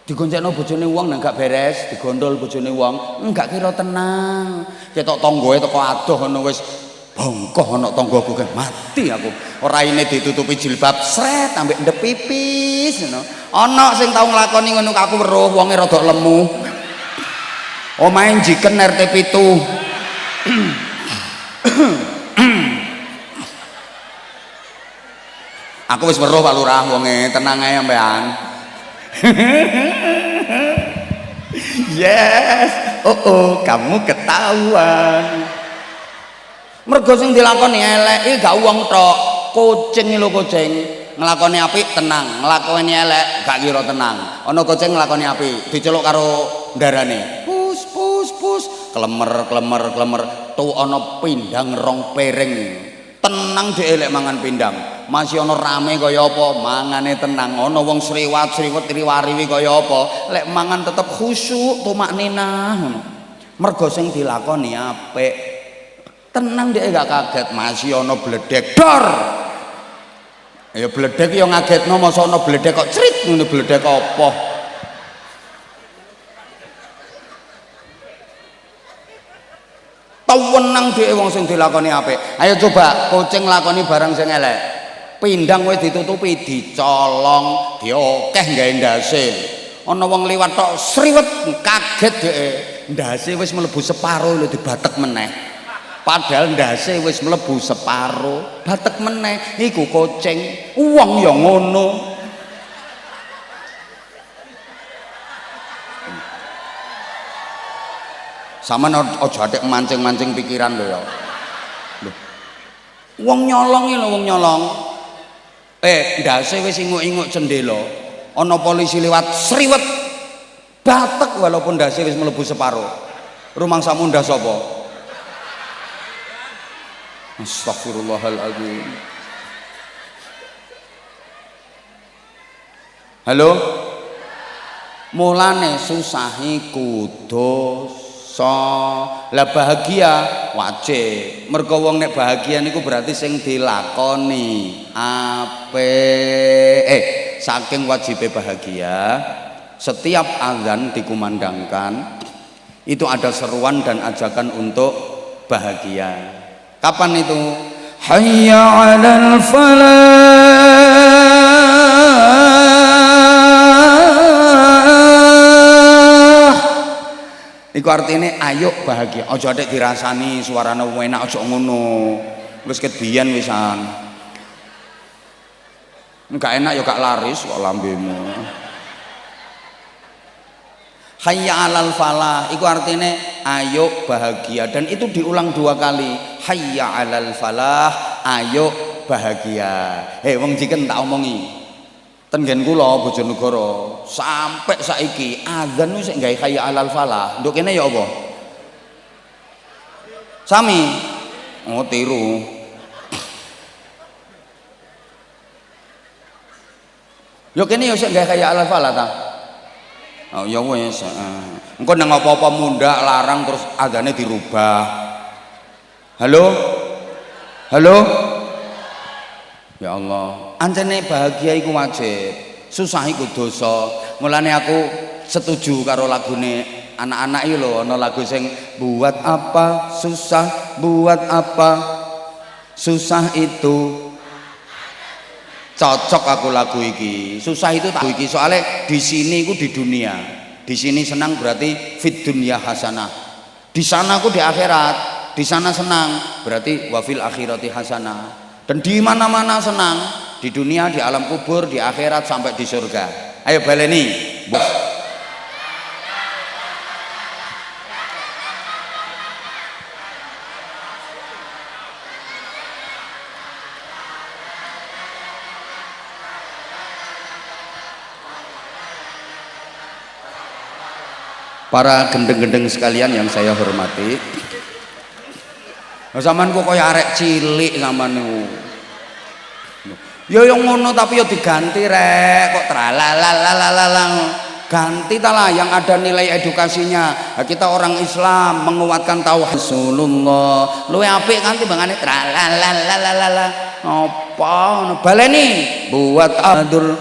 Digoncengno bojone wong nang gak beres, digondol bojone wong, enggak kira tenang. Ketok tanggoe teko adoh ngono wis bongkoh ana tanggoku kan mati aku. Ora ini ditutupi jilbab sret ambek ndep pipis ngono. Ana sing tau nglakoni ngono aku weruh wonge rada lemu. Omahe jiken RT 7. Aku wis weruh Pak Lurah wonge, tenang ae sampean. Yes. Kamu ketahuan. Mergo sing dilakoni elek iki gak wong tok. Kucing lho kucing. Nglakoni apik tenang, nglakoni elek gak kira tenang. Ana kucing nglakoni apik, diceluk karo ndarane. Pus klemer tuh ana pindang rong piring tenang dhek lek mangan pindang masih ana rame kaya apa mangane tenang ana wong sriwat riwariwi kaya apa lek mangan tetep khusyuk tumakninah ngono mergo sing dilakoni apik tenang dhek gak kaget masih ana bledek dor ya bledek ya ngagetno masa ana bledek kok crit ngene bledek apa wenang dhek wong sing dilakoni apik. Ayo coba kucing lakoni barang sing elek. Pindang wis ditutupi, dicolong, diokeh gawe ndase. Ana wong liwat tok sriwet kaget dhek. Ndase wis mlebu separo lho dibatek meneh. Padahal ndase wis mlebu separo, batek meneh. Iku kucing, wong ya ngono. Sampeyan aja atik mancing-mancing pikiran lho ya. Lho. Wong nyolong iki lho wong nyolong. Ndase wis inguk-inguk cendela. Ana polisi liwat sriwet. Batek walaupun ndase wis mlebu separo. Rumangsamu ndas sapa? Astagfirullahaladzim. Halo? Mulane susah iku lah bahagia wajib mergo wong nek bahagia niku berarti sing dilakoni apik saking wajibe bahagia setiap azan dikumandangkan itu ada seruan dan ajakan untuk bahagia kapan itu hayya 'alal falah iku artine ayo bahagia. Aja atik dirasani suarane enak aja ngono. Wis ket biyen wisan. Enggak enak ya gak laris kok lambemu. Hayya 'alal falah iku artine ayo bahagia dan itu diulang 2 kali. Hayya 'alal falah ayo bahagia. Wong jiken tak omongi. Ten nggen kula Bojonegoro sampai saiki azan wis gawe hayya 'alal falah. Nduk kene ya apa? Sami. Oh tiru. Yo kene yo sik gawe hayya 'alal falah ta. Oh ya wis. Engko nang apa-apa mundak larang terus azane dirubah. Halo? Halo? Ya Allah, ancene bahagia iku wajib, susah iku dosa. Mulane aku setuju karo lagune anak-anak iki lho, ana lagu sing buat apa susah, buat apa susah itu. Cocok aku lagu iki. Susah itu tak iki soalnya di sini iku di dunia. Di sini senang berarti fit dunya hasanah. Di sana aku di akhirat, di sana senang berarti wafil akhirati hasanah. Dan di mana-mana senang di dunia, di alam kubur, di akhirat sampai di surga. Ayo baleni. Para gendeng-gendeng sekalian yang saya hormati. Sampeyan kok kaya arek cilik sampean niku. Ya yang ngono tapi ya diganti rek kok tralalalalalang. Ganti talah yang ada nilai edukasinya. Kita orang Islam menguatkan tauhid Rasulullah. Luwe apik kan timbangane tralalalala. Apa ngono baleni buat adul.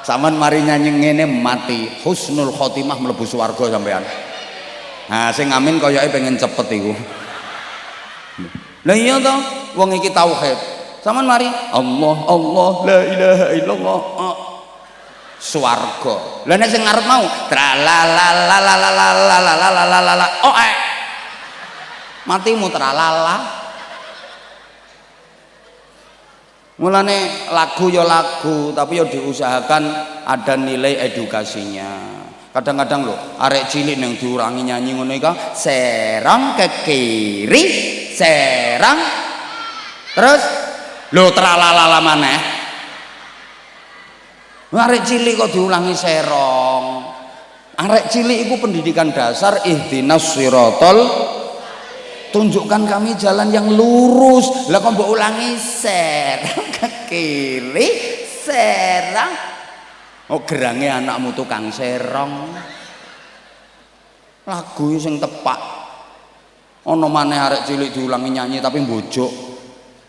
Sampeyan mari nyanyi ngene mati husnul khotimah mlebu swarga sampean. Nah sing amin koyoke pengen cepet iku. Lah iya toh wong iki tauhid. Sampeyan mari Allah Allah la ilaha illallah swarga. Lah nek sing ngarep mau tralalalalalalalalalala matimu tralala. Mulane lagu ya lagu tapi ya diusahakan ada nilai edukasinya. Kadang-kadang lho arek cilik yang diurangi nyanyi ngono iku serong ke kiri serang terus lho tralalala maneh arek cilik kok diulangi serong Arek cilik iku pendidikan dasar ihdinas siratal, tunjukkan kami jalan yang lurus. Lah kok mbok ulangi ser ke kiri serang. Oh gerange anakmu tukang serong. Lagu sing tepak. Ana maneh arek cilik diulangi nyanyi tapi mbojok.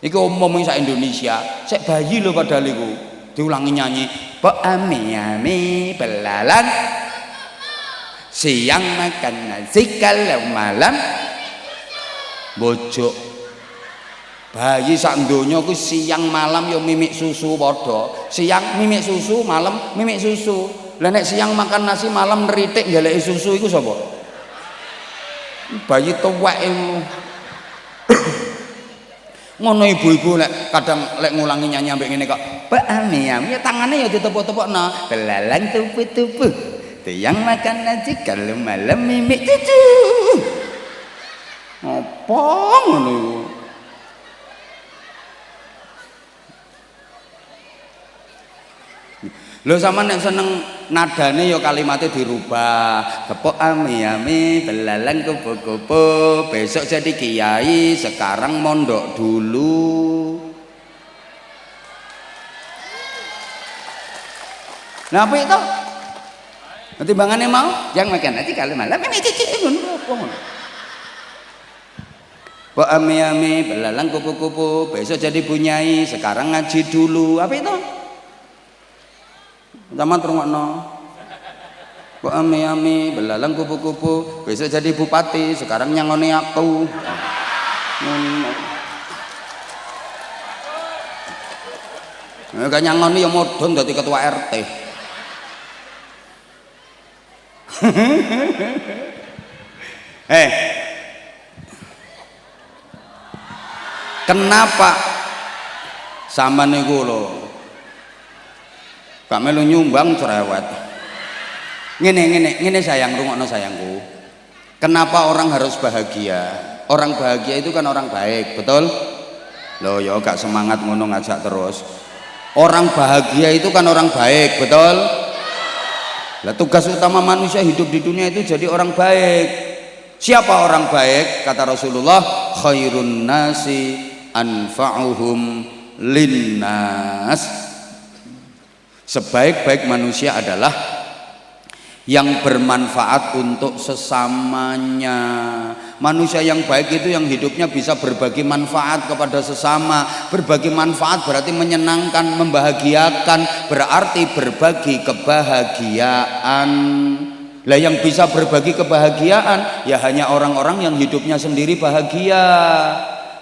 Iki umum sak Indonesia. Sek bayi lho padahal iku diulangi nyanyi. Pok ami belalang siang makan nasi kalau malam bojok. Bayi sak donya ku siang malam ya mimik susu padha. Siang mimik susu, malam mimik susu. Lah nek siang makan nasi, malam neritik goleki susu iku sapa? Bayi tuwek iku. Ngono ibu-ibu lek kadang lek ngulangi nyanyi ambek ngene kok. Pak ami ya tangane ya ditepuk-tepukno. Belalang tupu-tupu. Tiang makan nasi kalau malam mimik cucu. Apa ngono iku? Lho sampean nek seneng nadane ya kalimatnya dirubah. Kepok ami belalang kupu-kupu, besok jadi kiai, sekarang mondok dulu. Nah apa itu? Timbangannya mau, jangan makan nanti kalau malam ini cici ngono apa ngono. Kepok ami belalang kupu-kupu, besok jadi bunyai, sekarang ngaji dulu. Apa itu? Zaman terungokno. Kok ami belalang kupu-kupu, besok jadi bupati, sekarang nyangoni aku. Gak nyangoni ya modon dadi ketua RT. Kenapa sama niku lho gak melu nyumbang cerewet. Ngene sayang, rungokno sayangku. Kenapa orang harus bahagia? Orang bahagia itu kan orang baik, betul? Loh ya gak semangat ngono ngajak terus. Orang bahagia itu kan orang baik, betul? Lah tugas utama manusia hidup di dunia itu jadi orang baik. Siapa orang baik? Kata Rasulullah, khairun nasi anfa'uhum linnas. Sebaik-baik manusia adalah yang bermanfaat untuk sesamanya. Manusia yang baik itu yang hidupnya bisa berbagi manfaat kepada sesama. Berbagi manfaat berarti menyenangkan, membahagiakan, berarti berbagi kebahagiaan. Lah yang bisa berbagi kebahagiaan ya hanya orang-orang yang hidupnya sendiri bahagia.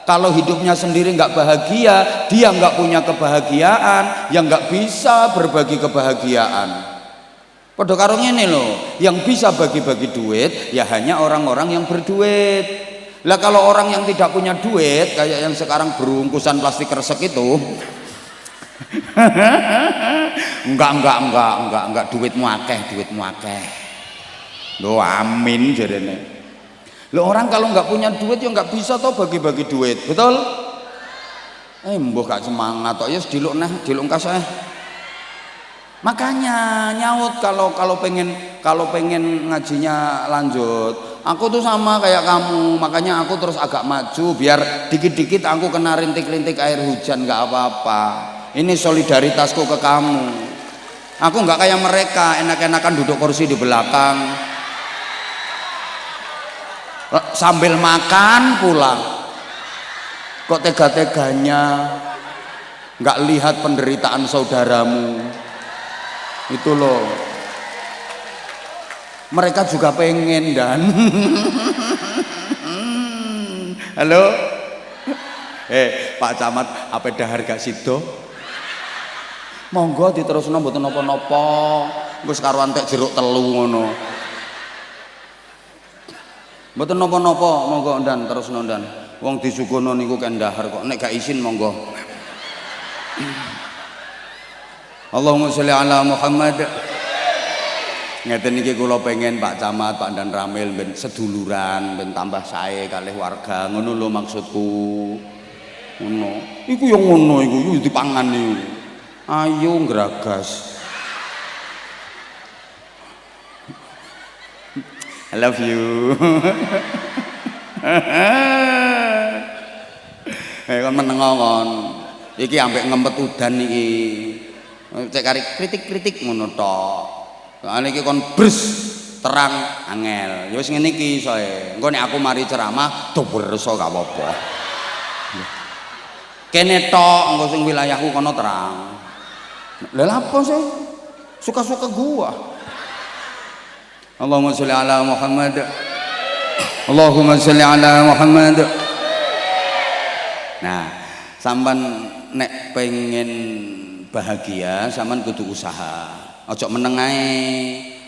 Kalau hidupnya sendiri nggak bahagia, dia nggak punya kebahagiaan, yang nggak bisa berbagi kebahagiaan. Padha karo ngene lho, yang bisa bagi-bagi duit ya hanya orang-orang yang berduit. Lah kalau orang yang tidak punya duit, kayak yang sekarang berungkusan plastik kresek itu, enggak, duitmu akeh. Loh amin jarene. Loh orang kalau nggak punya duit ya nggak bisa toh bagi-bagi duit, betul? Mbah gak semangat toh, ya diluk kasih. Makanya nyaut kalau pengen ngajinya lanjut. Aku tuh sama kayak kamu, makanya aku terus agak maju biar dikit-dikit aku kena rintik-rintik air hujan nggak apa-apa. Ini solidaritasku ke kamu. Aku nggak kayak mereka enak-enakan duduk kursi di belakang. Sambil makan pulang. Kok tega-teganya nggak lihat penderitaan saudaramu itu loh. Mereka juga pengen dan halo Pak Camat apa dahar gak sido monggo diterusno mboten napa-napa engko sekaruan tek jeruk telu ngono. Mboten napa-napa, monggo ndan terusno ndan. Wong disuguhno niku kendahar kok nek gak izin monggo. Allahumma sholli ala Muhammad. Ngeten iki kula pengen Pak Camat, Pak Dan Ramil ben seduluran, ben tambah sae kalih warga. Ngono lho maksudku. Ngono. Iku yo ngono iku dipangan niku. Ayo ngragas. I love you. Kon meneng kon. Iki ambek ngempet udan iki. Cek kari kritik-kritik ngono tok. Soale iki kon bres terang angel. Ya wis ngene iki soe. Engko nek aku mari ceramah doberso gak apa-apa. Kene tok engko sing wilayahku kono terang. Lha apa sih? Suka-suka gua. Allahumma sholli ala Muhammad. Allahumma sholli ala Muhammad. Nah, sampean nek pengen bahagia sampean kudu usaha. Ojo meneng ae.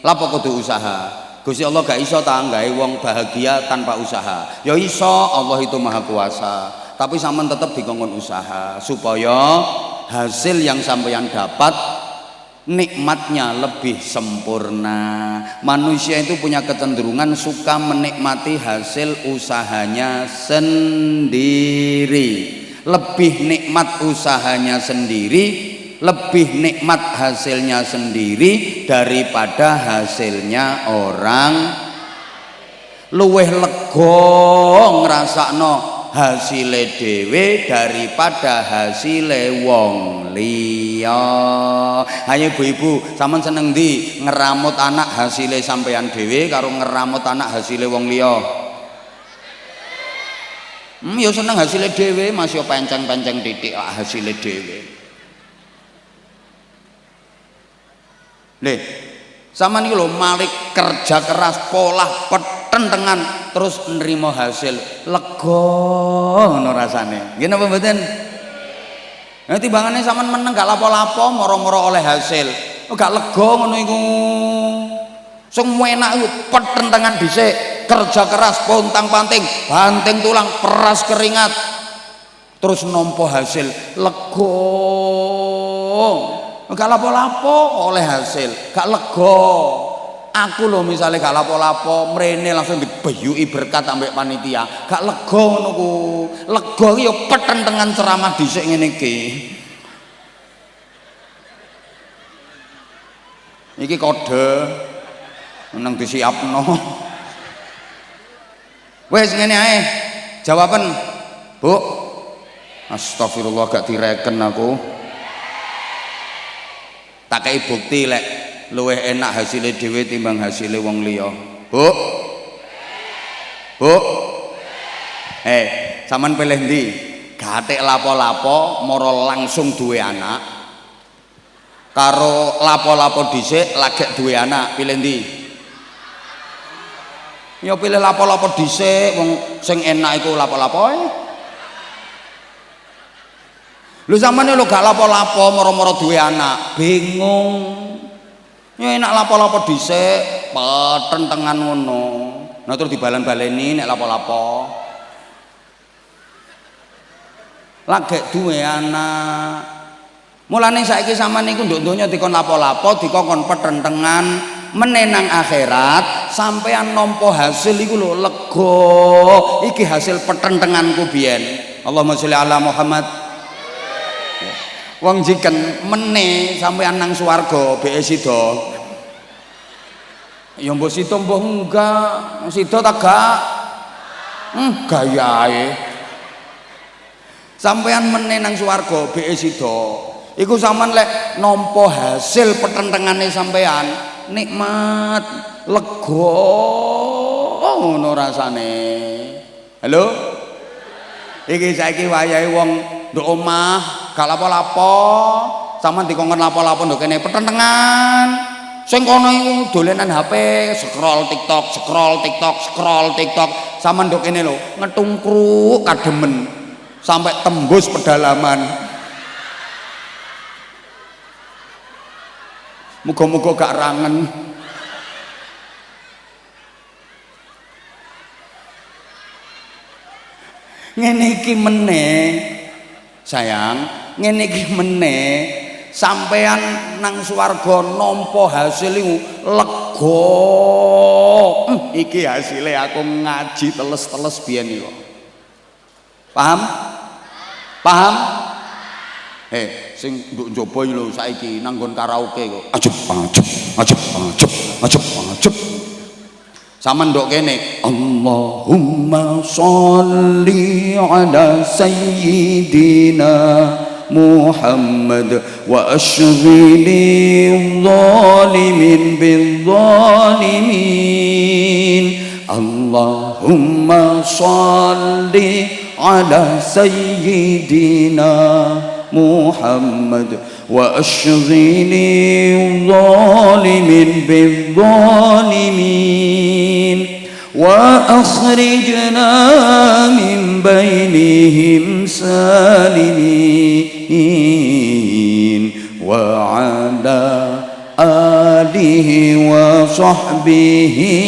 Lapo kudu usaha? Gusti Allah gak iso ta gawe wong bahagia tanpa usaha. Ya iso, Allah itu maha kuasa. Tapi sampean tetap dikongkon usaha supaya hasil yang sampean dapat nikmatnya lebih sempurna. Manusia itu punya kecenderungan suka menikmati hasil usahanya sendiri. Lebih nikmat usahanya sendiri, lebih nikmat hasilnya sendiri daripada hasilnya orang. Luweh lega ngrasakno hasile dhewe daripada hasile wong liya. Ayo ibu-ibu, sampean seneng ndi? Ngeramut anak hasile sampean dhewe karo ngeramut anak hasile wong liya? Ya seneng hasile dhewe, Mas, yo penceng-penceng titik lah hasile dhewe. Lih, sampean iki lho malik kerja keras, polah petentengan terus nerima hasil lega ngono rasane. Nggih napa mboten? Nah timbangane sampean meneng gak lapo-lapo moro-moro oleh hasil. Gak lega ngono iku. Sing enak iku petentengan dhisik, kerja keras, pontang-panting, banting tulang, peras keringat. Terus nampa hasil lega. Gak lapo-lapo oleh hasil, gak lega. Aku loh misalnya gak lapo-lapo mrene langsung dibeyuki berkat ambek panitia, gak lega ngono ku. Lega iki ya petentengan ceramah dhisik ngene iki. Iki kode meneng disiapno. Wes ngene ae. Jawaban, Bu. Astagfirullah gak direken aku. Tak kei bukti lek luwih enak hasilnya dhewe timbang hasilnya wong liya. Bu. Bu. Sampean pilih ndi? Gatek lapo-lapo moro langsung duwe anak. Karo lapo-lapo dhisik lagek duwe anak, pilih ndi? Ya pilih lapo-lapo dhisik, wong sing enak iku lapo-lapo. Lu sampeyan lho gak lapo-lapo moro-moro duwe anak, bingung. Ya enak lapo-lapo dhisik, petentengan ngono. Nah terus dibalen-baleni nek lapo-lapo. Lagek duwe anak. Mulane saiki sampean niku nduk donya dikon lapo-lapo, dikon petentengan, menenang akhirat, sampean nampa hasil iku lho lega. Iki hasil petentenganku biyen. Allahumma sholli ala Muhammad. Wong jiken meneh sampean nang swarga beke sida. Ya mbok sida mbok enggak, sida ta gak? Gayae. Sampean meneh nang swarga beke sida. Iku sampean lek nampa hasil petentengane sampean nikmat, lega ngono rasane. Halo? Iki saiki wayahe wong nduk omah gak lapo-lapo, sampean dikongkon lapo-lapo nduk kene petentengan. Sing kono iku dolenan HP, scroll TikTok, scroll TikTok, scroll TikTok. Sampean nduk kene lho, ngetungkruk kademen sampai tembus pedalaman. Muga-muga gak rangen. Ngene iki meneh sayang, ngene iki meneh sampean nang swarga nampa hasil iku lega. Iki hasile aku ngaji teles-teles biyen iki kok. Paham? Paham? Sing nduk njaba iki lho saiki nang nggon karaoke kok. Ajep. Sama ndok kene Allahumma sholli ala sayyidina Muhammad wa ashghili zalimin bil zalimin Allahumma sholli ala sayyidina Muhammad wa ashghili zalimin bil zalimin wa akhrijna min bainihim salimin wa ala alihi wa sahbihi.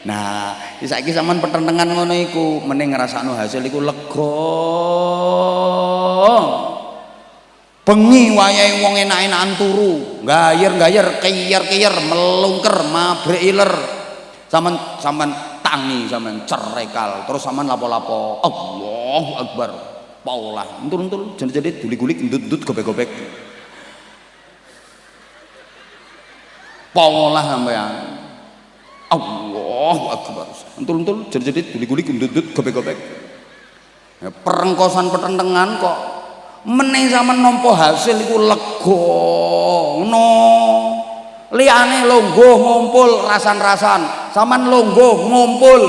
Nah, saiki sampean petentengan ngono iku meneh ngrasakno hasil iku lega. Bengi wayahe wong enak-enakan turu, gayer-gayer, kiyer-kiyer, melungker, mabrek iler. Sampean tangi, sampean cerekal, terus sampean lapo-lapo. Allahu Akbar. Paulah, entul-entul, jadi gulik-gulik, ndut-ndut, gobek-gobek. Paulah sampean. Allahu Akbar. Entul-entul, jadi gulik-gulik, ndut-ndut, gobek-gobek. Ya, perengkosan pertentangan kok meneh sampean nampa hasil iku lega. No. Liyane longgo ngumpul rasan-rasan, sampean longgo ngumpul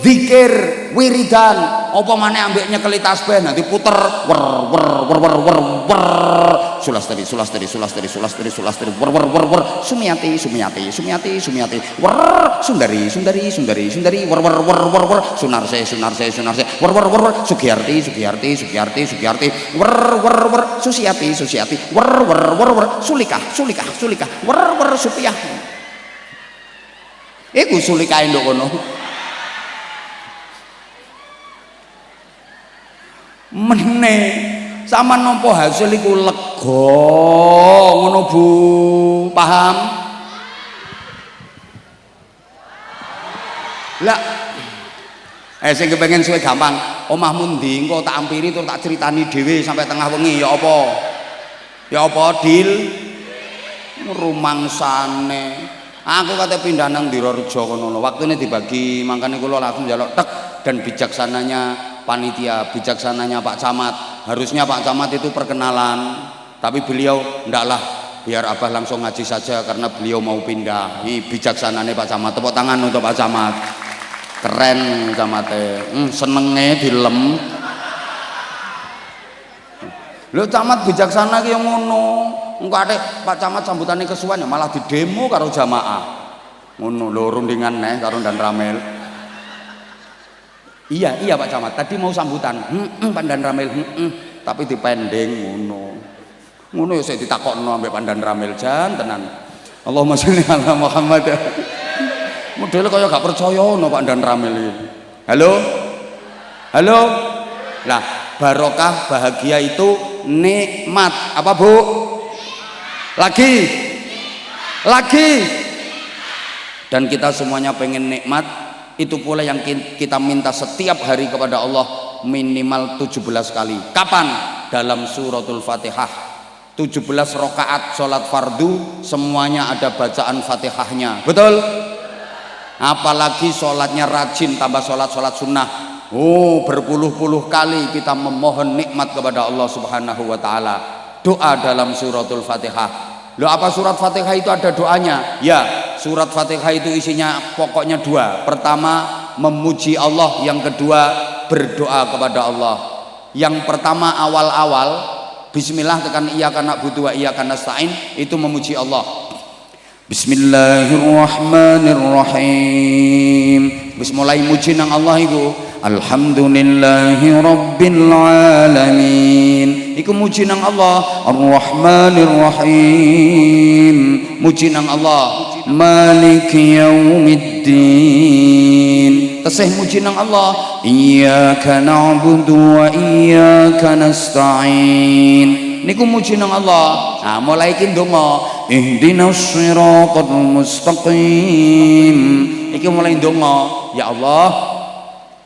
zikir wiridan, apa maneh ambek nyekeli tasbih nanti puter wer wer wer wer wer wer sulastri sulastri sulastri sulastri sulastri wer wer wer wer sumiati sumiati sumiati sumiati wer sundari sundari sundari sundari wer wer wer wer wer sunarse sunarse sunarse wer wer wer wer sugiyarti sugiyarti sugiyarti sugiyarti wer wer wer susiati susiati wer wer wer wer sulikah sulikah sulikah wer wer supiah iku sulikae ndok kono meneh sama nampa hasil iku lega ngono Bu, paham? Lah sing kepengen suwe gampang, omahmu ndi engko tak ampiri terus tak critani dhewe sampai tengah wengi ya apa? Ya apa Dil? Rumangsane. Aku kate pindah nang Dirareja kono lho. Waktune dibagi, mangkane kula langsung njaluk tek dan bijaksananya panitia, bijaksananya Pak Camat. Harusnya Pak Camat itu perkenalan, tapi beliau ndaklah, biar Abah langsung ngaji saja karena beliau mau pindah. Ini bijaksananya Pak Camat. Tepuk tangan untuk Pak Camat. Keren Camate. Senenge dilem. Lho Camat bijaksana ki yo ngono. Engko atik Pak Camat sambutane kesuwen ya malah didemo karo jamaah. Ngono lho rundingan neh karo Dan Ramil. Iya Pak Camat, tadi mau sambutan. Pandan Ramil, tapi dipending ngono. Ngono ya sik ditakokno ambek Pandan Ramil jan tenan. Allahumma sholli ala Muhammad. Modele kaya gak percaya ono Pandan Ramil iki. Halo? Halo? Lah, barokah bahagia itu nikmat. Apa, Bu? Lagi. Dan kita semuanya pengen nikmat. Itu pula yang kita minta setiap hari kepada Allah minimal 17 kali. Kapan? Dalam suratul Fatihah. 17 rakaat sholat fardu semuanya ada bacaan Fatihahnya. Betul? Apalagi sholatnya rajin tambah sholat sunnah. Oh, berpuluh-puluh kali kita memohon nikmat kepada Allah Subhanahu wa taala. Doa dalam suratul Fatihah. Loh, apa surat Fatihah itu ada doanya? Ya, surat Fatihah itu isinya pokoknya dua. Pertama, memuji Allah. Yang kedua, berdoa kepada Allah. Yang pertama awal-awal, bismillah tekan iyyaka na'budu wa iyyaka nasta'in, itu memuji Allah. Bismillahirrahmanirrahim. Wis mulai muji nang Allah iku. Alhamdulillahi rabbil alamin. Iku muji nang Allah. Ar-Rahmanir-Rahim. Muji nang Allah. Maliki yaumiddin. Tasih muji nang Allah. Iyyaka na'budu wa iyyaka nasta'in. Niku muji nang Allah. Nah, mulai iki ndonga. Ihdinas siratal mustaqim. Iki mulai ndonga. Ya Allah,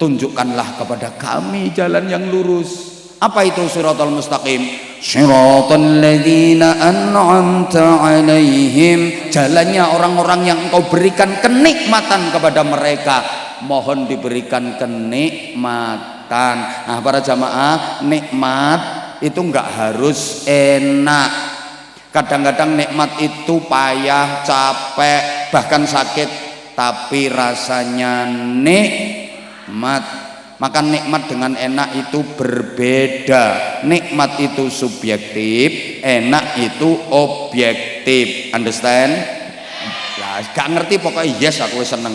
tunjukkanlah kepada kami jalan yang lurus. Apa itu siratal mustaqim? Shiratal ladzina an'amta 'alaihim, jalannya orang-orang yang engkau berikan kenikmatan kepada mereka. Mohon diberikan kenikmatan. Nah, para jamaah, nikmat itu enggak harus enak. Kadang-kadang nikmat itu payah, capek, bahkan sakit, tapi rasanya nikmat. Maka nikmat dengan enak itu berbeda. Nikmat itu subjektif, enak itu objektif. Understand? Ya, gak ngerti pokoknya yes aku seneng.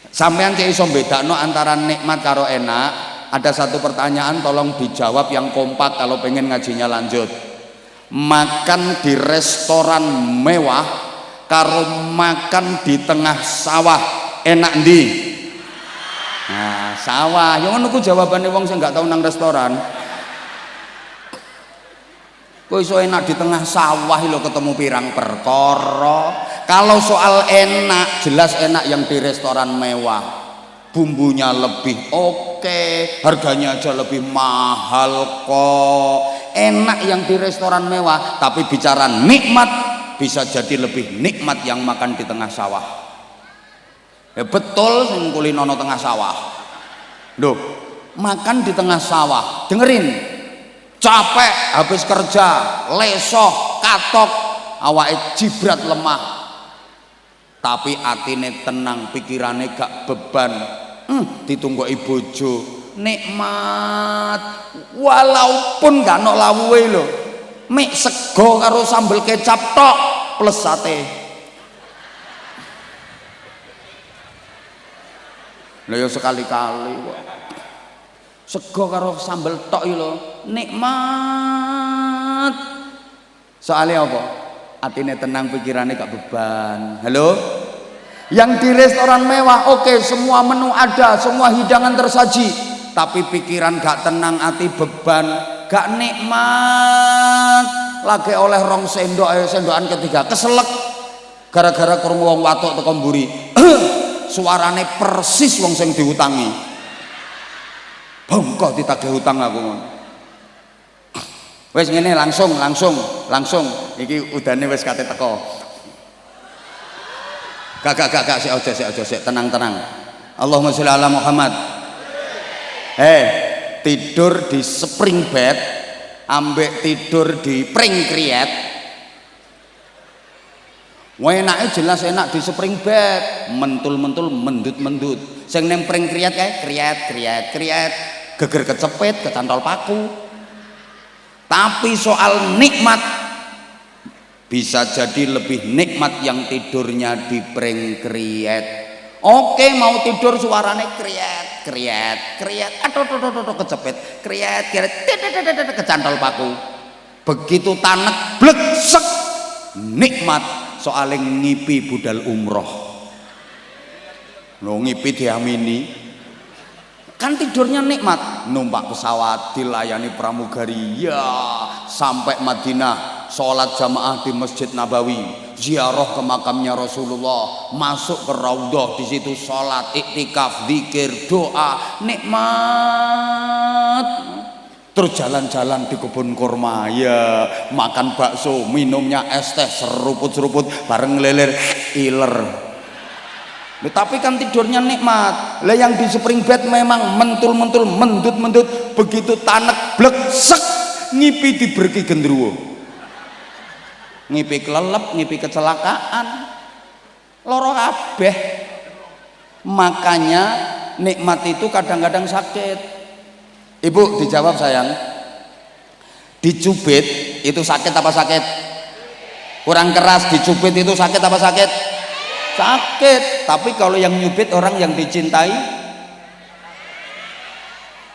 Sampean cek iso bedakno antara nikmat karo enak. Ada satu pertanyaan tolong dijawab yang kompak kalau pengen ngajinya lanjut. Makan di restoran mewah karo makan di tengah sawah, enak ndi? Nah, sawah. Yang ngono ku jawabane wong sing gak tau nang restoran. Kok iso enak di tengah sawah lho, ketemu pirang perkara. Kalau soal enak, jelas enak yang di restoran mewah. Bumbunya lebih oke, harganya aja lebih mahal kok. Enak yang di restoran mewah, tapi bicara nikmat bisa jadi lebih nikmat yang makan di tengah sawah. Ya betul, sing kulinono tengah sawah. Loh, makan di tengah sawah. Dengerin. Capek habis kerja, lesoh, katok, awake jibrat lemah. Tapi atine tenang, pikirane gak beban. Ditunggoki bojo, nikmat. Walaupun gak ono lawuhe lho. Mik sego karo sambel kecap tok plus sate. Lha ya sekali-kali kok. Sego karo sambel tok iki lho, nikmat. Soalnya apa? Atine tenang, pikirannya gak beban. Halo? Yang di restoran mewah, oke, semua menu ada, semua hidangan tersaji, tapi pikiran gak tenang, hati beban, gak nikmat. Lagi oleh rong sendok, sendokan ketiga keselek gara-gara krungu wong watuk teko mburi. Suarane persis wong sing diutangi. Bongko ditagih utang aku ngono. Wis ngene langsung. Iki udane wis kate teko. Gak sik aja tenang. Allahumma sholli ala Muhammad. Tidur di spring bed ambek tidur di pring kriet. Enake jelas enak di spring bed, mentul-mentul, mendut-mendut. Sing neng pring kriet kae kriet, geger kecepit, kecantol paku. Tapi soal nikmat, bisa jadi lebih nikmat yang tidurnya di pring kriet. Oke, mau tidur suarane kriet, aduh kecepit, kriet, kecantol paku. Begitu tanek bleksek, nikmat. Soalnya ngipi budal umroh lo ngipi diamini kan tidurnya nikmat, numpak pesawat dilayani pramugari ya sampai Madinah, sholat jamaah di Masjid Nabawi, ziarah ke makamnya Rasulullah, masuk ke Raudhah, di situ sholat, iktikaf, zikir, doa, nikmat. Terus jalan-jalan di kebun kurma, ya makan bakso, minumnya es teh seruput-seruput bareng leler iler. Tapi kan tidurnya nikmat. Lah yang di spring bed memang mentul-mentul, mendut-mendut, begitu tanek bleksek ngipi diberki gendruwo. Ngipi kelelep, ngipi kecelakaan. Loro kabeh. Makanya nikmat itu kadang-kadang sakit. Ibu dijawab sayang. Dicubit itu sakit apa sakit? Kurang keras, dicubit itu sakit apa sakit? Sakit. Tapi kalau yang nyubit orang yang dicintai,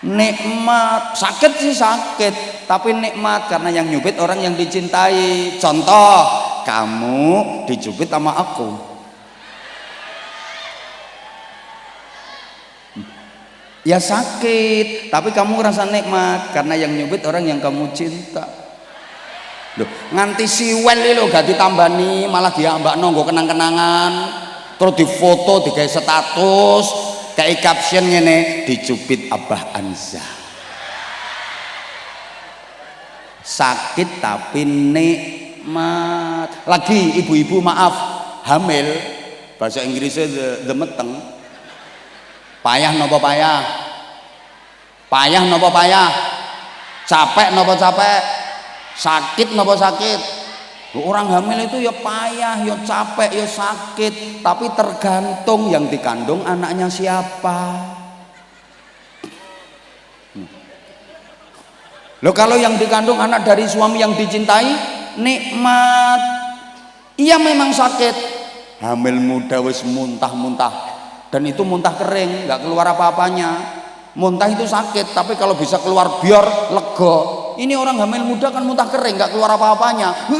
nikmat. Sakit sih sakit, tapi nikmat karena yang nyubit orang yang dicintai. Contoh, kamu dicubit sama aku. Ya sakit, tapi kamu ngerasa nikmat karena yang nyubit orang yang kamu cinta. Loh, nganti siwel lho gak ditambani, malah diambak nonggo kenang-kenangan. Terus difoto, digawe status, kayak caption ngene, dicubit Abah Anza. sakit tapi nikmat. Lagi ibu-ibu maaf, hamil, bahasa Inggrisnya the meteng. Payah nopo payah? Payah nopo payah? Capek nopo capek? Sakit nopo sakit? Orang hamil itu ya payah, ya capek, ya sakit, tapi tergantung yang dikandung anaknya siapa. Loh, kalau yang dikandung anak dari suami yang dicintai, nikmat. Iya memang sakit, hamil muda wis muntah-muntah, dan itu muntah kering, nggak keluar apa-apanya. Muntah itu sakit, tapi kalau bisa keluar biar lega. Ini orang hamil muda kan muntah kering, nggak keluar apa-apanya.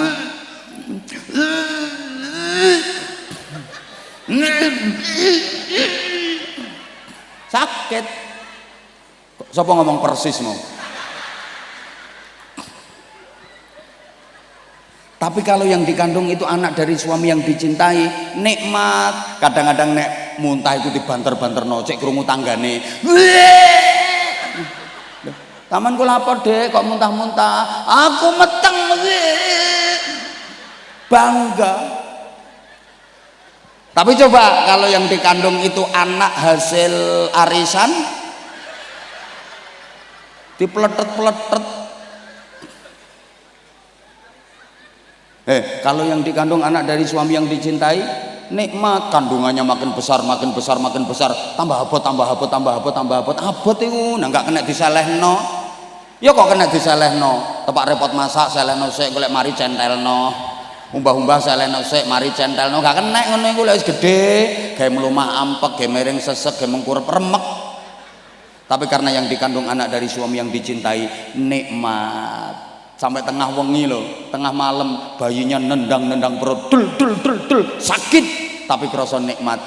Sakit. Siapa ngomong persis mau? Tapi kalau yang dikandung itu anak dari suami yang dicintai, nikmat. Kadang-kadang nek muntah itu dibanter-banter nocek krungu tanggane. Tamanku lapor deh, kok muntah-muntah. Aku meteng. Bangga. Tapi coba kalau yang dikandung itu anak hasil arisan, dipeletet-peletet. Kalau yang dikandung anak dari suami yang dicintai, nikmat. Kandungannya makin besar, makin besar, makin besar. Tambah abot, tambah abot, tambah abot, tambah abot. Abot itu, nah nggak kena diselehno. Ya kok kena diselehno. Tepak repot masak, selehno sik, golek mari centelno. Umbah-umbah selehno sik, mari centelno. Gak kena ngono iku lek wis gedhe, gawe mlumah ampek, gawe miring sesek, gawe mengkurep remek. Tapi karena yang dikandung anak dari suami yang dicintai, nikmat. Sampai tengah wengi loh, tengah malam bayinya nendang-nendang perut, dul, sakit tapi kerasa nikmat.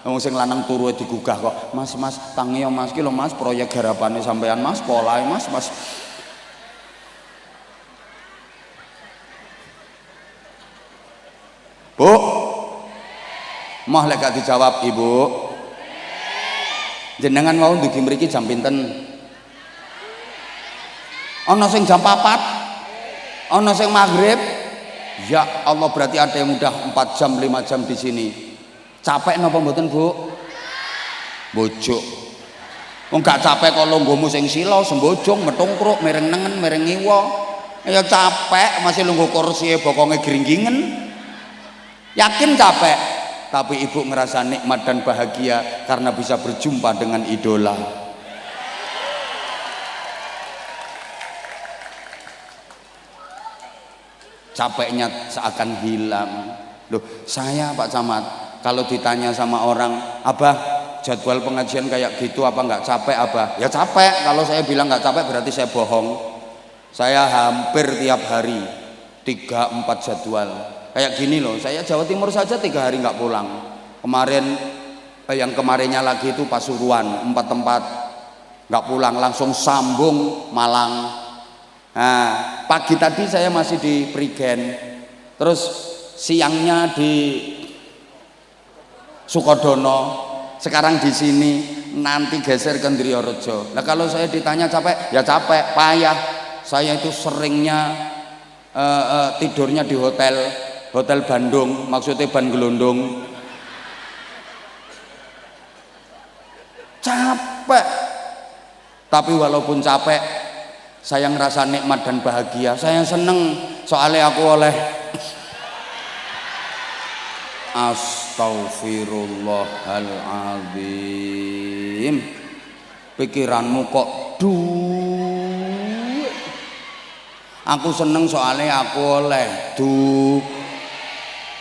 Wong sing lanang turu digugah kok, mas tangi ya mas, ki lho mas proyek garapane sampean mas, polahe mas. Bu, mah lek gak dijawab ibu. Jenengan mau ndugi mriki jam pinten? Ana sing jam 4, ana sing maghrib. Ya Allah, berarti ada yang udah 4 jam 5 jam di sini. Capek napa mboten Bu? Bojok. Wong gak capek kok lungguhmu sing sila sembojong metungkruk mereng nengen mereng ngiwa. Ya capek masih lungguh kursi bokonge gringgingen. Yakin capek, tapi ibu ngerasa nikmat dan bahagia karena bisa berjumpa dengan idola. Capeknya seakan hilang. Loh, saya Pak Camat, kalau ditanya sama orang, Abah jadwal pengajian kayak gitu apa nggak capek Abah? Ya capek. Kalau saya bilang nggak capek berarti saya bohong. Saya hampir tiap hari 3-4 jadwal. Kayak gini loh, saya Jawa Timur saja 3 hari nggak pulang. Kemarin yang kemarinnya lagi itu Pasuruan, 4 tempat nggak pulang, langsung sambung Malang. Nah, pagi tadi saya masih di Prigen, terus siangnya di Sukodono, sekarang di sini, nanti geser ke Ndriyorejo. Nah kalau saya ditanya capek, ya capek, payah. Saya itu seringnya tidurnya di hotel Bandung, maksudnya Ban Gelondong. Capek, tapi walaupun capek, saya ngerasa nikmat dan bahagia. Saya seneng soalnya aku oleh Astaghfirullahaladzim. Pikiranmu kok duit. Aku seneng soalnya aku oleh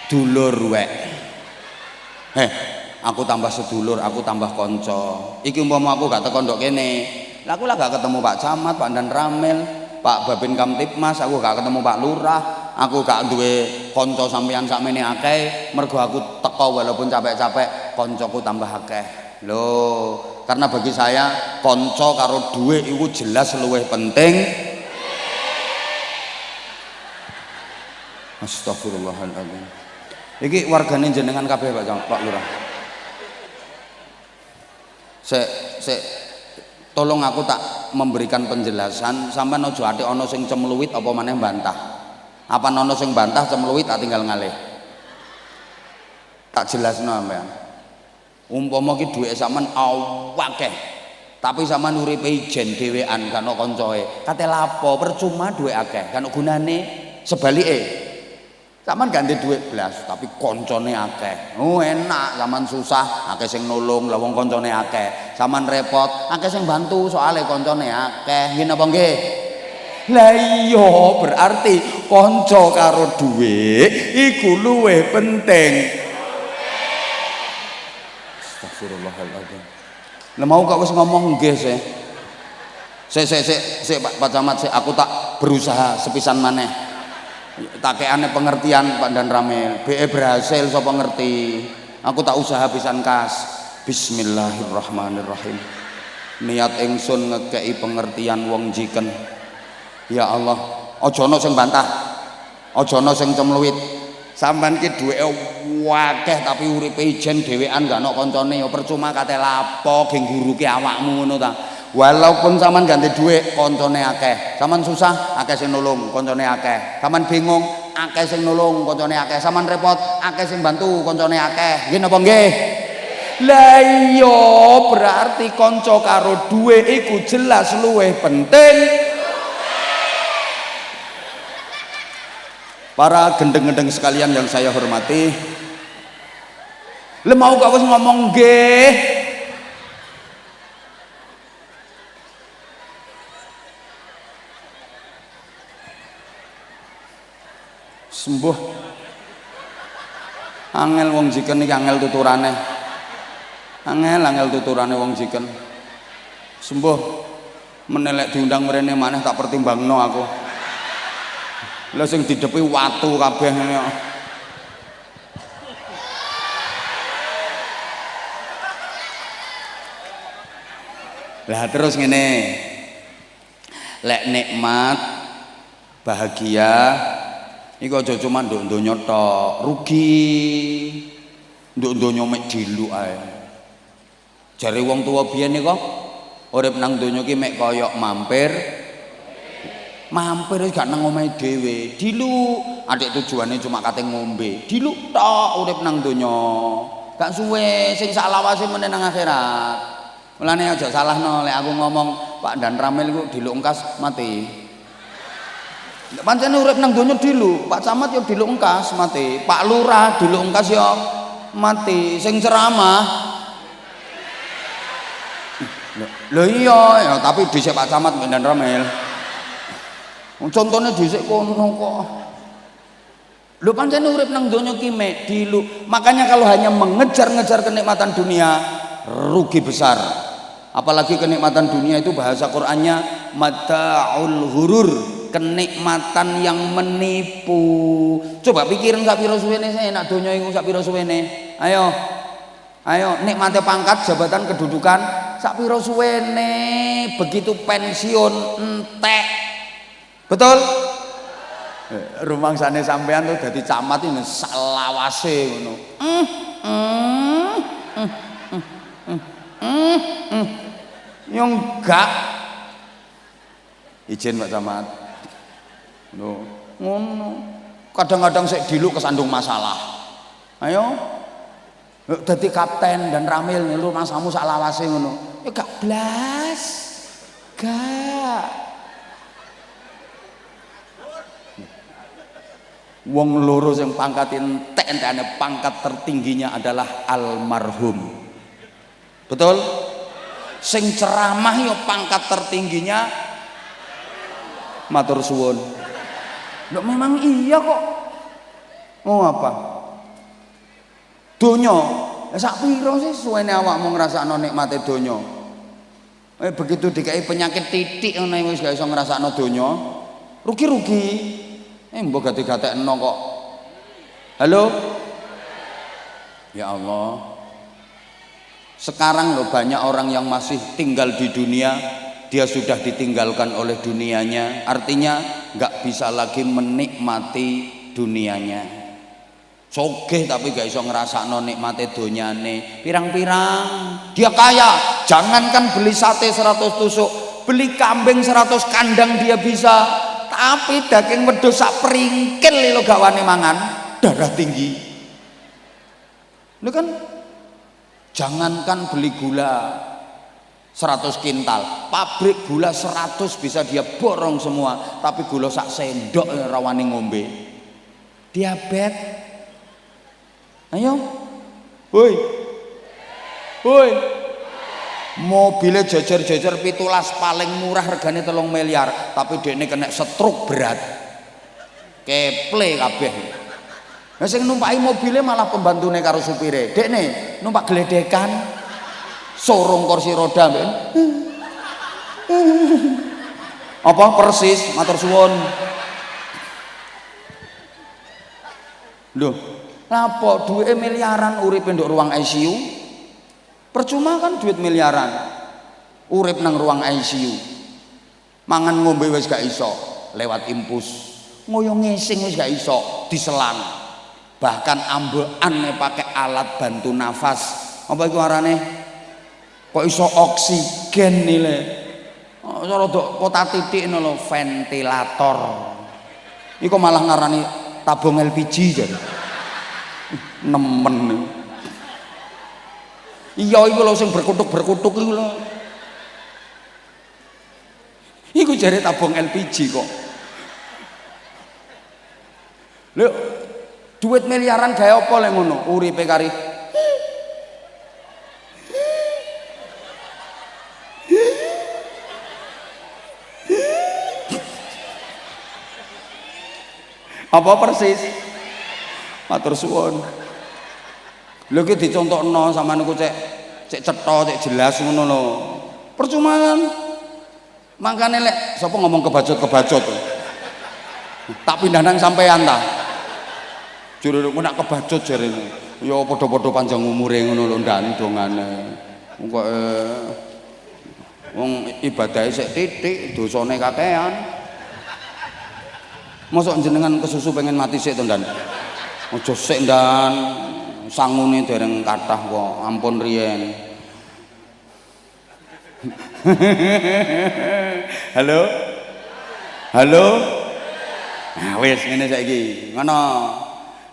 dulur wek. Aku tambah sedulur, aku tambah konco. Iki umpama aku gak teko ndok kene, lah aku lah gak ketemu Pak Camat, Pak Dan Ramil, Pak Babin Kamtipmas, aku gak ketemu Pak Lurah, aku gak duwe konco sampeyan sakmene akeh, mergo aku teko walaupun capek-capek, koncoku tambah akeh. Loh, karena bagi saya konco karo duwe iku jelas luwih penting. Astagfirullahaladzim. Iki wargane jenengan kabeh Pak Lurah. Tolong aku tak memberikan penjelasan sampean aja ati ana sing cemluwit apa maneh bantah. Apa ana sing bantah cemluwit tak tinggal ngalih. Tak jelasno sampean. Umpama ki dhuwit sampean akeh. Tapi sampean uripe ijen dhewean kan kancae. Kate lapo percuma dhuwit akeh. Kan gunane sebalike. Sampeyan ganti duit blas tapi koncone akeh. Oh enak, sampean susah akeh sing nolong, lah wong koncone akeh. Sampeyan repot, akeh sing bantu soalnya koncone akeh. Nggih napa nggih? Lah iya, berarti kanca karo duit iku luwih penting. Astagfirullahaladzim. Lah mau kok wis ngomong nggih sih. Sik Pak Camat, aku tak berusaha sepisan maneh. Takeane pengertian Pak Dan Ramil BE berhasil sapa ngerti aku tak usaha pisan kas. Bismillahirrahmanirrahim. Niat ingsun ngekei pengertian wong jiken. Ya Allah, aja ana sing bantah, aja ana sing cemluwit. Sampeyan ki duweke akeh tapi uripe ijen dhewean gak ana kancane ya percuma kate lapo geng guruke awakmu ngono ta. Walaupun sampean ganti duit koncone akeh, sampean susah akeh sing nolong koncone akeh, sampean bingung akeh sing nolong koncone akeh, sampean repot akeh sing bantu koncone akeh. Nggih napa nggih? Lah iya berarti kanca karo duit iku jelas luwih penting. Para gendeng-gendeng sekalian yang saya hormati, le mau gak wis ngomong nggih? Sembuh angel wong jiken iki angel tuturane wong jiken sembuh menelek diundang mrene maneh tak pertimbangno aku lha sing didepi watu kabeh ngene kok lah terus ngene lek nikmat bahagia iku aja cuma nduk donya tok, rugi. Nduk donya mek diluk ae. Jare wong tuwa biyen niku urip nang donya ki mek kaya mampir. Mampir gak nang omahe dhewe, diluk. Adik tujuane cuma kate ngombe. Diluk tok urip nang donya. Gak suwe sing sak lawase meneh nang akhirat. Mulane aja salahno lek aku ngomong Pak Dan Ramil iku diluk engkas mati. Pancen urip nang donya diluk, Pak Camat ya diluk engkas mati, Pak Lurah diluk engkas ya mati, sing ceramah. Lho iya ya, tapi dhisik Pak Camat Pak Dan Ramil. Contone dhisik kono kok. Lho pancen urip nang donya ki mek diluk. Makanya kalau hanya mengejar-ngejar kenikmatan dunia, rugi besar. Apalagi kenikmatan dunia itu bahasa Qur'annya mata'ul ghurur, kenikmatan yang menipu. Coba pikirin sak pira suwene saya enak donya iku sak pira suwene. Ayo nikmate pangkat, jabatan, kedudukan sak pira suwene, begitu pensiun entek. Betul? Rumangsane sampean tuh dadi camat ini salawase ngono. Yang gak izin Pak Camat. Ngono. Kadang-kadang sik diluk kesandung masalah. Ayo. Dadi kapten Dan Ramil lu masamu sak lawase ngono. Ya gak blas. Gak. Wong loro sing pangkat entek-entekane pangkat tertingginya adalah almarhum. Betul? Sing ceramah yo pangkat tertingginya matur suwun. Loh memang iya kok. Oh apa? Donya, sak pira sih suwene awakmu ngrasakno nikmate donya? Begitu dikai penyakit titik ngono wis gak iso ngrasakno donya, rugi-rugi. Mbok gati-gatekno kok. Halo? Ya Allah. Sekarang loh banyak orang yang masih tinggal di dunia, dia sudah ditinggalkan oleh dunianya, artinya nggak bisa lagi menikmati dunianya. Sogeh tapi gak iso ngrasakno nikmate donyane. Pirang-pirang dia kaya, jangankan beli sate 100 tusuk, beli kambing 100 kandang dia bisa, tapi daging wedhus sak pringkil lho gawane mangan, darah tinggi. Ini kan jangankan beli gula 100 kintal, pabrik gula 100 bisa dia borong semua, tapi gula sak sendok rawani ngombe. Diabetes. Ayo. Woi. Woi. Mobilnya jejer-jejer 17 paling murah regane 3 miliar, tapi dekne kena stroke berat. Keple kabeh. Lah sing numpaki mobilnya malah pembantune karo supire. Dekne numpak gledekan, sorong kursi roda mbek. Apa persis matur suwun. Lho, lapo duwe miliaran uripe nduk ruang ICU? Percuma kan duit miliaran urip nang ruang ICU, mangan ngombe wis gak iso lewat impus, ngoyo ngising wis gak iso diselang, bahkan ambekan pakai alat bantu nafas, apa iku arane kok iso oksigen nile, cara kota titik lho ventilator, iku malah ngarani tabung LPG jadi nemen. Iya iku lho sing berkutuk-berkutuk iku lho. Iku jare tabung LPG kok. Lho, duit miliaran gawe apa lek ngono? Uripe kari. Apa persis? Matur suwun. Lho ki dicontohno sampean niku cek cetha cek jelas ngono lho. Percuma kan. Mangkane lek sapa ngomong kebajot-kebajot. Tak pindah nang sampean ta. Jare ku nak kebajot jarene. Ya padha-padha panjang umure ngono lho ndan dongane. Kok wong ibadahe sik titik, dosane kakean. Mosok jenengan kesusu pengen mati sik to ndan? Aja sik ndan. Sangune dereng kathah kok, ampun riyen. Halo? Halo? Nah wis ngene saiki. Ngono.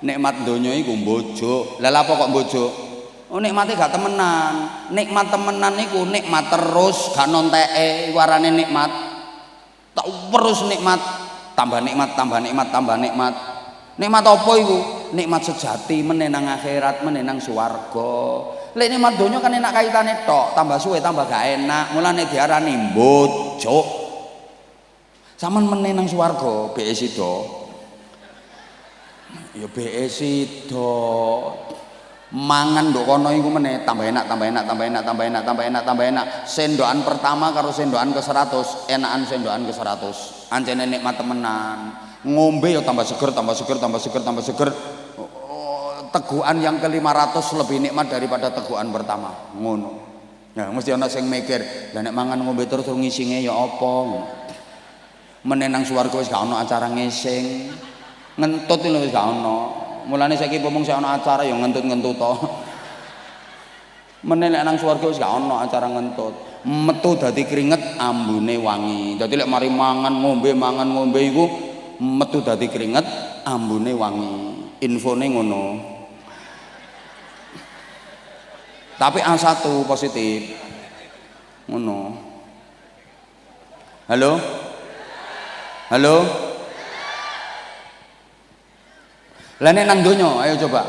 Nikmat donya iku mbojo. Lah apa kok mbojo? Oh nikmate gak temenan. Nikmat temenan iku nikmat terus, gak nonteke, iku arane nikmat. Tak terus nikmat, tambah nikmat, tambah nikmat, tambah nikmat. Nikmat apa iku? Nikmat sejati menenang akhirat, menenang swarga. Lek nikmat donya kan enak kaitane tok, tambah suwe tambah gak enak. Mulane diarani mbojo. Saman menenang swarga, BE sida. Ya BE sida. Mangan nduk kono iku meneh tambah enak, tambah enak, tambah enak, tambah enak, tambah enak, tambah enak. Sendokan pertama karo sendokan ke-100, enakan sendokan ke-100. Ancene nikmat temenan. Ngombe ya tambah seger, tambah seger, tambah seger, tambah seger. Teguhan yang ke-500 lebih nikmat daripada teguhan pertama. Ngono. Nah, mesti ana sing mikir, lah nek mangan ngombe terus ngisinge ya apa? Menenang swarga wis gak ana acara ngising. Ngentut lho wis gak ana. Mulane saiki pomong sik ana acara ya ngentut-ngentut to. Meneh nek nang swarga wis gak ana acara ngentut. Metu dadi keringet ambune wangi. Dadi lek mari mangan ngombe iku metu dadi keringet ambune wangi. Infone ngono. Tapi A1 positif. Ngono. Halo? Halo? Lah nek nang donya ayo coba.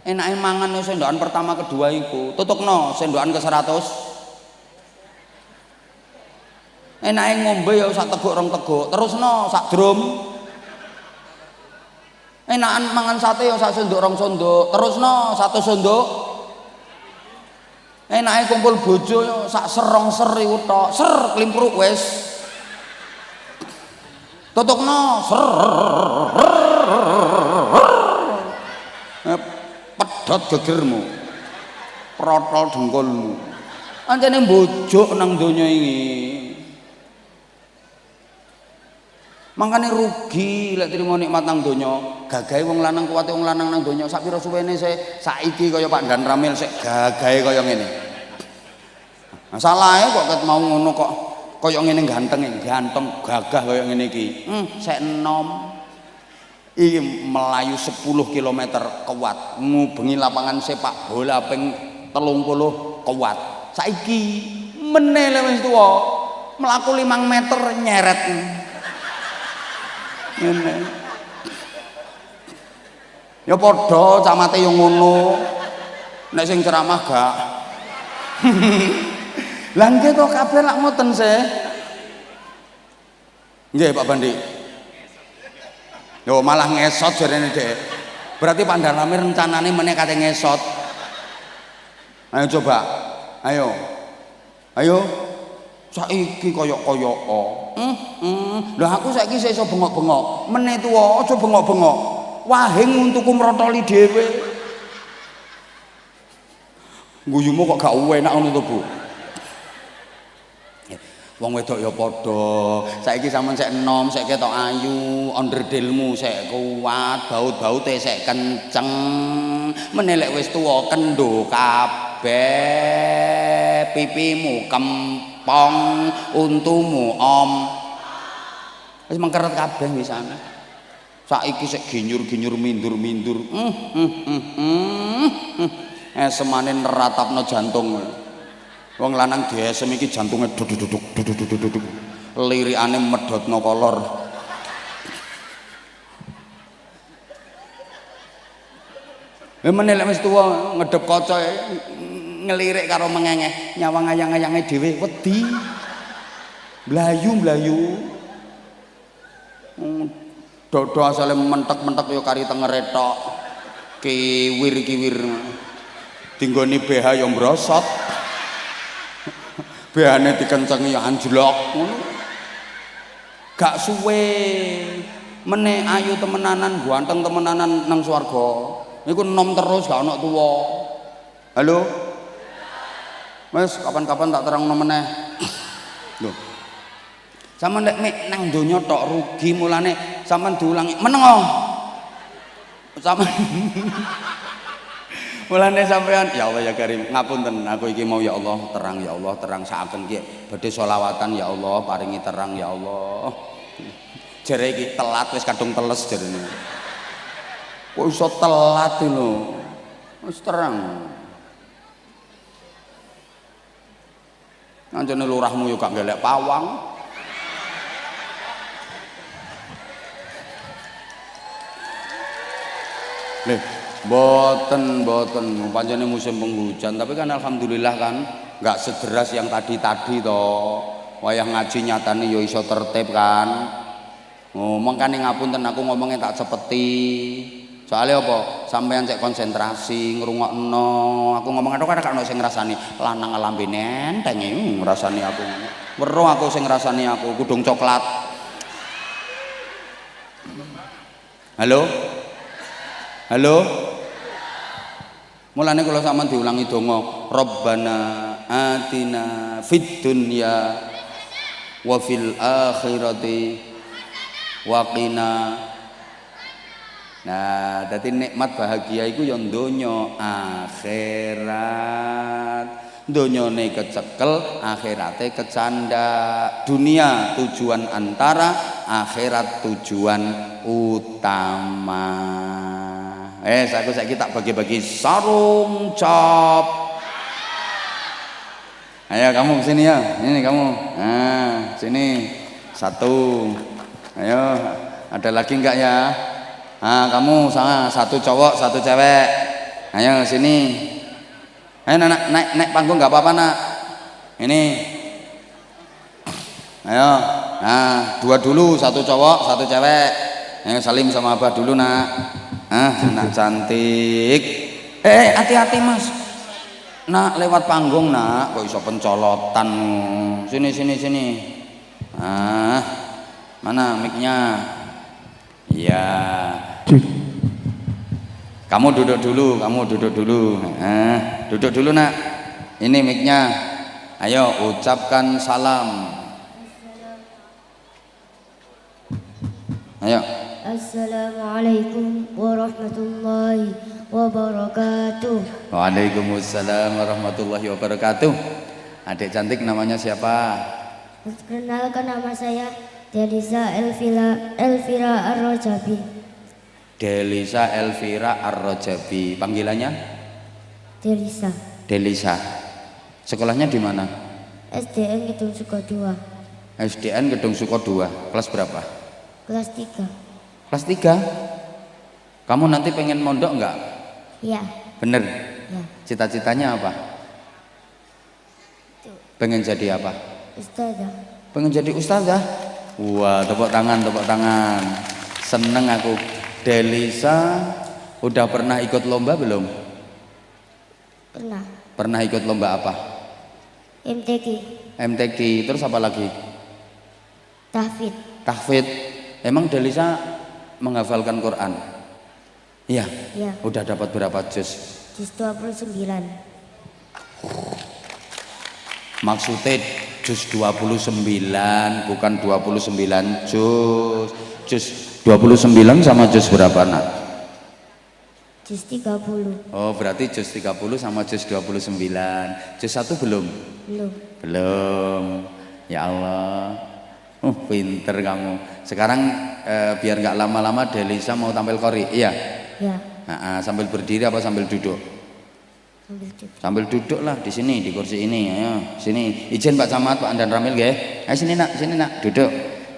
Enake mangan sendokan pertama kedua iku, tutukno sendokan ke-100. Enake ngombe ya sak teguk rong teguk, terusno sak drum. Enakan mangan sate ya sak sendok rong sendok, terusno 1 sendok. Enake kumpul bojo ya sak serong ser iku tok, ser klimpruk wis. Tutukno ser. Pedhot gegermu. Protol dengkulmu. Ancene mbojok nang donya iki. Mangkane rugi lek trimo nikmat nang donya. Gagahe wong lanang kuwate wong lanang nang donya sak pira suwene saiki kaya Pak Dan Ramil sik gagahe kaya ngene. Nah, salahe kok ket mau ngono kok Kaya ngene ganteng gagah kaya ngene iki. Sek enom. Iki melayu 10 km kuat. Ngubengi lapangan sepak bola ping 30 kuat. Saiki meneh wis tuwa. Mlaku 5 meter nyeret. Ngene. Ya padha camate yo ngono. Nek sing ceramah gak. Lah nggih to kabeh lak ngoten sih. Nggih Pak Bandi. Yo malah ngesot jarene Dek. Berarti Pak Darami rencanane meneh kate ngesot. Ayo coba. Ayo. Ayo. Saiki koyok-koyok. Lah aku saiki iso bengok-bengok. Meneh tuwa aja bengok-bengok. Wahing untukku mrotoli dhewe. Guyumu kok gak enak ngono to, Bu? Wong wedok ya padha. Saiki sampean sek enom, sek ketok ayu, onderdilmu sek kuat, baut-baute sek kenceng. Menelek wis tuwa kendho kabeh, pipimu kempong, untumu om. Wis mengkeret kabeh wisane. Saiki sek ginyur-ginyur mindur-mindur. Semane neratapno jantung. Wong lanang diesem iki jantunge duduk. Lirikane medhotno kolor. Meneh lek wis tuwa ngedhep kaca ngelirik karo mengengeh, nyawang ayang-ayange dhewe wedi. Mlayu-mlayu. Dodo asale mentek-mentek ya kari tengere tok. Kiwir-kiwir. Dinggoni BH ya mbrosot. BH-ne dikencengi ya anjlok ngono. Gak suwe meneh ayu temenanan, ganteng temenanan nang swarga. Iku enom terus gak ono tuwa. Halo? Wes kapan-kapan tak terangno meneh. Lho. Sampeyan lek mek nang donya tok rugi mulane sampeyan diulangi menengo. Sampeyan mulane sampean ya Allah ya Karim ngapunten aku iki mau ya Allah terang saaken ki badhe selawatan ya Allah paringi terang ya Allah jere iki telat wis kadung teles jerene kok iso telat lho wis terang anjene lurahmu yo gak golek pawang lho Boten panjane musim penghujan tapi kan alhamdulillah kan nggak sederas yang tadi toh wayah ngaji nyatane ya iso tertib kan ngomong kan ngapunten aku ngomongnya tak cepeti soalnya apa sampean cek konsentrasi ngrungokno aku ngomong kadang ono sing ngrasani lanang lambe nenteng ngrasani aku weruh aku sing ngrasani aku kudung coklat halo mulane kula sampean diulangi donga Rabbana atina fid dunya wa fil akhirati wa qina. Nah, dadi nikmat bahagia iku ya donya akhirat. Donyane kecekel, akhirate kecandak. Dunia tujuan antara, akhirat tujuan utama. Aku saiki tak bagi-bagi sarung cap. Ayo kamu kesini ya. Ini kamu. Nah, sini satu. Ayo, ada lagi enggak ya? Nah, kamu sama satu cowok, satu cewek. Ayo sini. Ayo naik panggung enggak apa-apa nak. Ini. Ayo. Nah, dua dulu, satu cowok, satu cewek. Ayo salim sama abah dulu nak. Anak cantik. Hati-hati mas. Nak lewat panggung nak, kok iso pencolotan. Sini. Mana mic-nya? Ya. Kamu duduk dulu. Duduk dulu nak. Ini mic-nya. Ayo ucapkan salam. Ayo. Assalamualaikum warahmatullahi wabarakatuh. Waalaikumsalam warahmatullahi wabarakatuh. Adik cantik namanya siapa? Perkenalkan, nama saya Delisa Elvira Ar-Rojabi. Delisa Elvira Ar-Rojabi. Panggilannya? Delisa. Delisa. Sekolahnya di mana? SDN Gedung Sukodowo. SDN Gedung Sukodowo. Kelas berapa? Kelas 3. Kelas 3. Kamu nanti pengen mondok enggak? Iya. Bener? Ya. Cita-citanya apa? Pengen jadi apa? Ustazah. Pengen jadi ustazah? Wah, tepuk tangan, tepuk tangan. Seneng aku. Delisa udah pernah ikut lomba belum? Pernah. Pernah ikut lomba apa? MTQ. MTQ, terus apa lagi? Tahfidz. Tahfidz. Emang Delisa menghafalkan Quran? Iya. Iya. Udah dapat berapa juz? Juz 29. Maksudnya juz 29, bukan 29 juz. Juz 29 sama juz berapa, Nak? Juz 30. Oh, berarti juz 30 sama juz 29. Juz 1 belum? Belum. Belum. Ya Allah. Pinter kamu. Sekarang biar nggak lama-lama Delisa mau tampil qori. Iya. Ya. Sambil berdiri apa sambil duduk? Sambil duduk. Sambil duduk lah di sini, di kursi ini. Ayo, sini. Izin Pak Camat, Pak Andan Ramil, nggih. Ayo sini nak, duduk.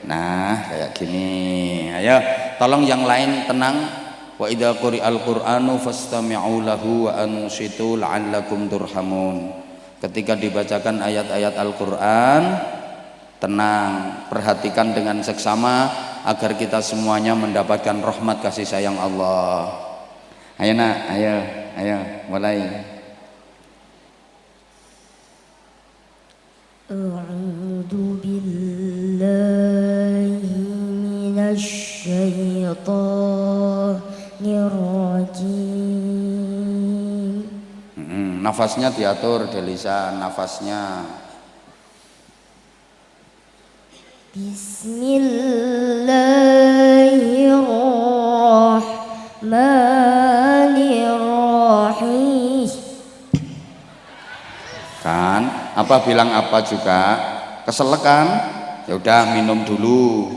Nah, kayak gini. Ayo, tolong yang lain tenang. Wa idza quri'al Qur'anu fastami'u lahu wa ansitu la'allakum turhamun. Ketika dibacakan ayat-ayat Al-Qur'an, tenang, perhatikan dengan seksama agar kita semuanya mendapatkan rahmat kasih sayang Allah. Ayo nak, ayo, mulai. A'udzu billahi minasy syaithanir rajim. Nafasnya diatur, Delisa, nafasnya. Bismillahirrahmanirrahim. Kan, apa bilang apa juga? Keselek kan? Ya udah minum dulu.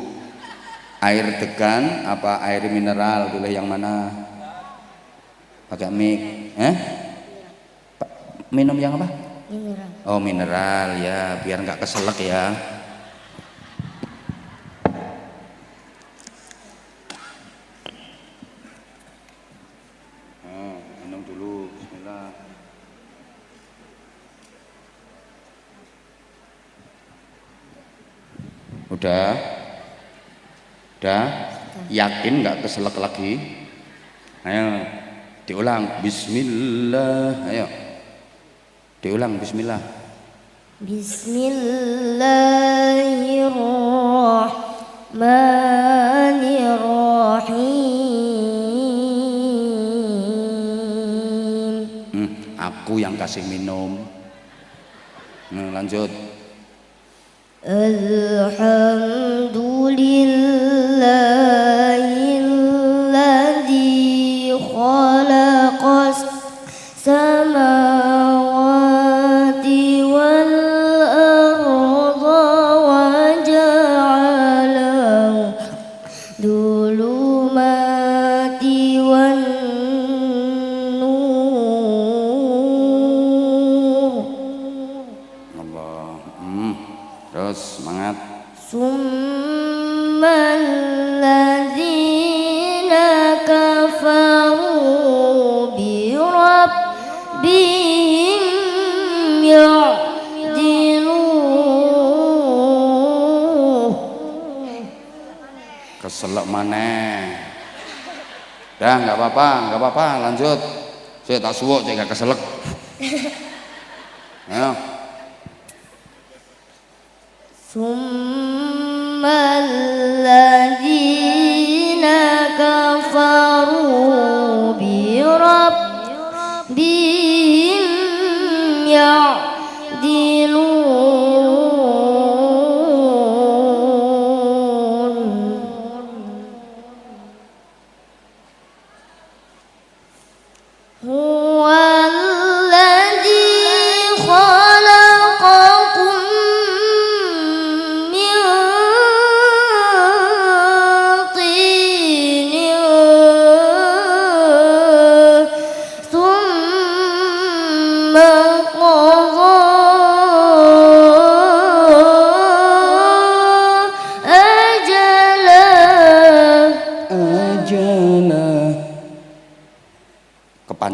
Air degan apa air mineral, pilih yang mana? Pakai mic, minum yang apa? Mineral. Oh, mineral ya, biar nggak keselek ya. Minum dulu, bismillah. Udah? Yakin nggak keselak lagi? Ayo, diulang. Bismillah. Ayo, diulang. Bismillah. Bismillahirrahmanirrahim. Aku yang kasih minum. Lanjut. Alhamdulillahilladzi khalaqas samawati wal arda wa ja'ala dhulumati wan nur. Allah. Terus semangat. Summal ladzina kafaru bi rabbihim ya'dilun. Keselak maneh. Dah, nggak apa-apa, lanjut. Saya tak suwuk, saya nggak keselak. Ayo. Summal ladzina kafaru bi rabbihim ya'dilun. Huwallazi khalaqakum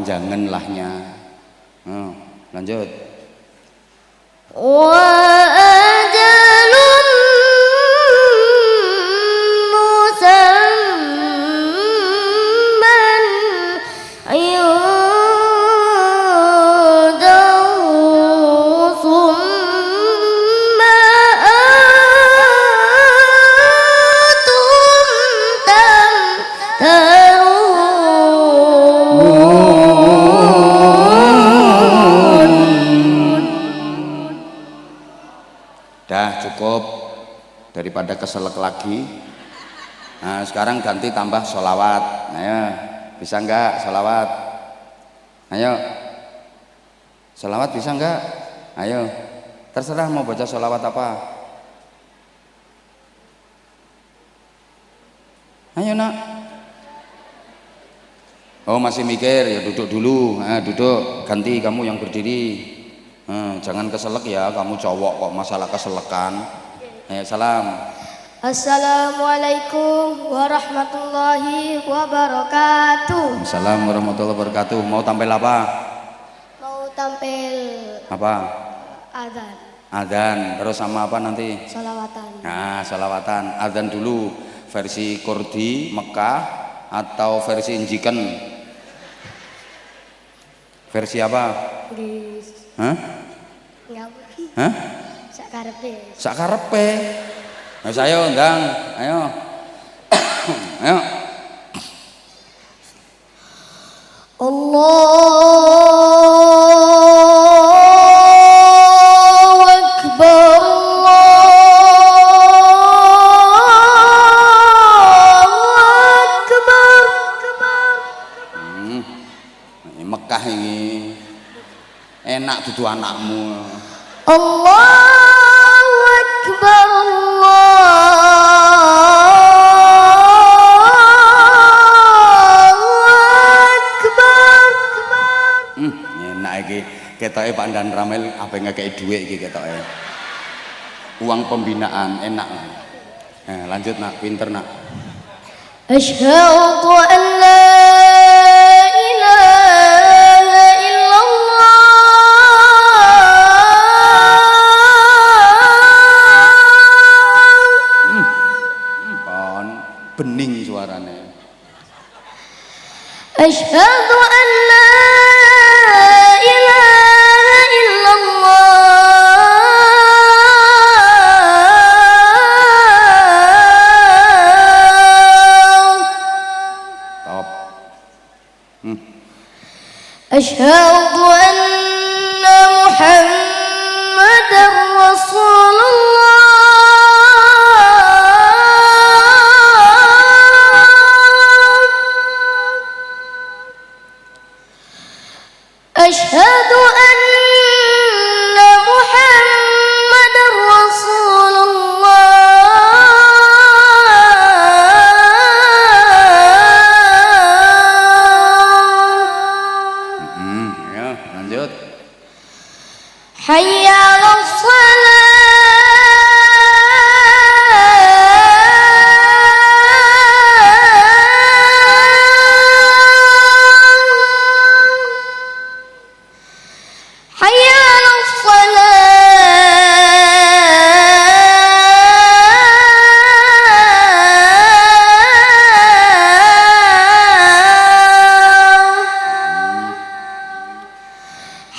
kepanjangan lahnya. Lanjut. Wa ajalun musamman ayudahu summa Dah cukup, daripada keselak lagi. Nah sekarang ganti tambah sholawat. Ayo, bisa enggak sholawat? Ayo, sholawat bisa enggak? Ayo, terserah mau baca sholawat apa. Ayo nak. Oh masih mikir, ya duduk dulu. Nah, duduk, ganti kamu yang berdiri. Jangan keselak ya, kamu cowok kok masalah keselekan. Ayo salam. Assalamualaikum warahmatullahi wabarakatuh. Assalamualaikum warahmatullahi wabarakatuh. Mau tampil apa? Mau tampil Apa? adzan, Adzan. Terus sama apa nanti? sholawatan. Nah, sholawatan. Adzan dulu. Versi Kurdi Mekah atau versi Injiken? Versi apa? Di Hah? ngawi. Hah? Sakarepe. Sakarepe. Ayo saya undang. Ayo. Ayo. Allahu Akbar. Allahu Akbar. Ini Mekah ini. Enak dudu anakmu. Allahu Akbar. Allahu Akbar. Enak iki. Ketoke Pak Dan Ramil apa ngekei dhuwit iki ketoke. Uang pembinaan enak. Lanjut nak, pinter nak. Asyhadu an la ilaha illallah. Pon bening suarane. Asyhadu an la ilaha illallah. Top. Asyhadu anna Muhammadar Rasulullah. Asyhadu anna Muhammadar Rasulullah. Ya, lanjut. Hayya 'alas salah. Hayya 'alas salah.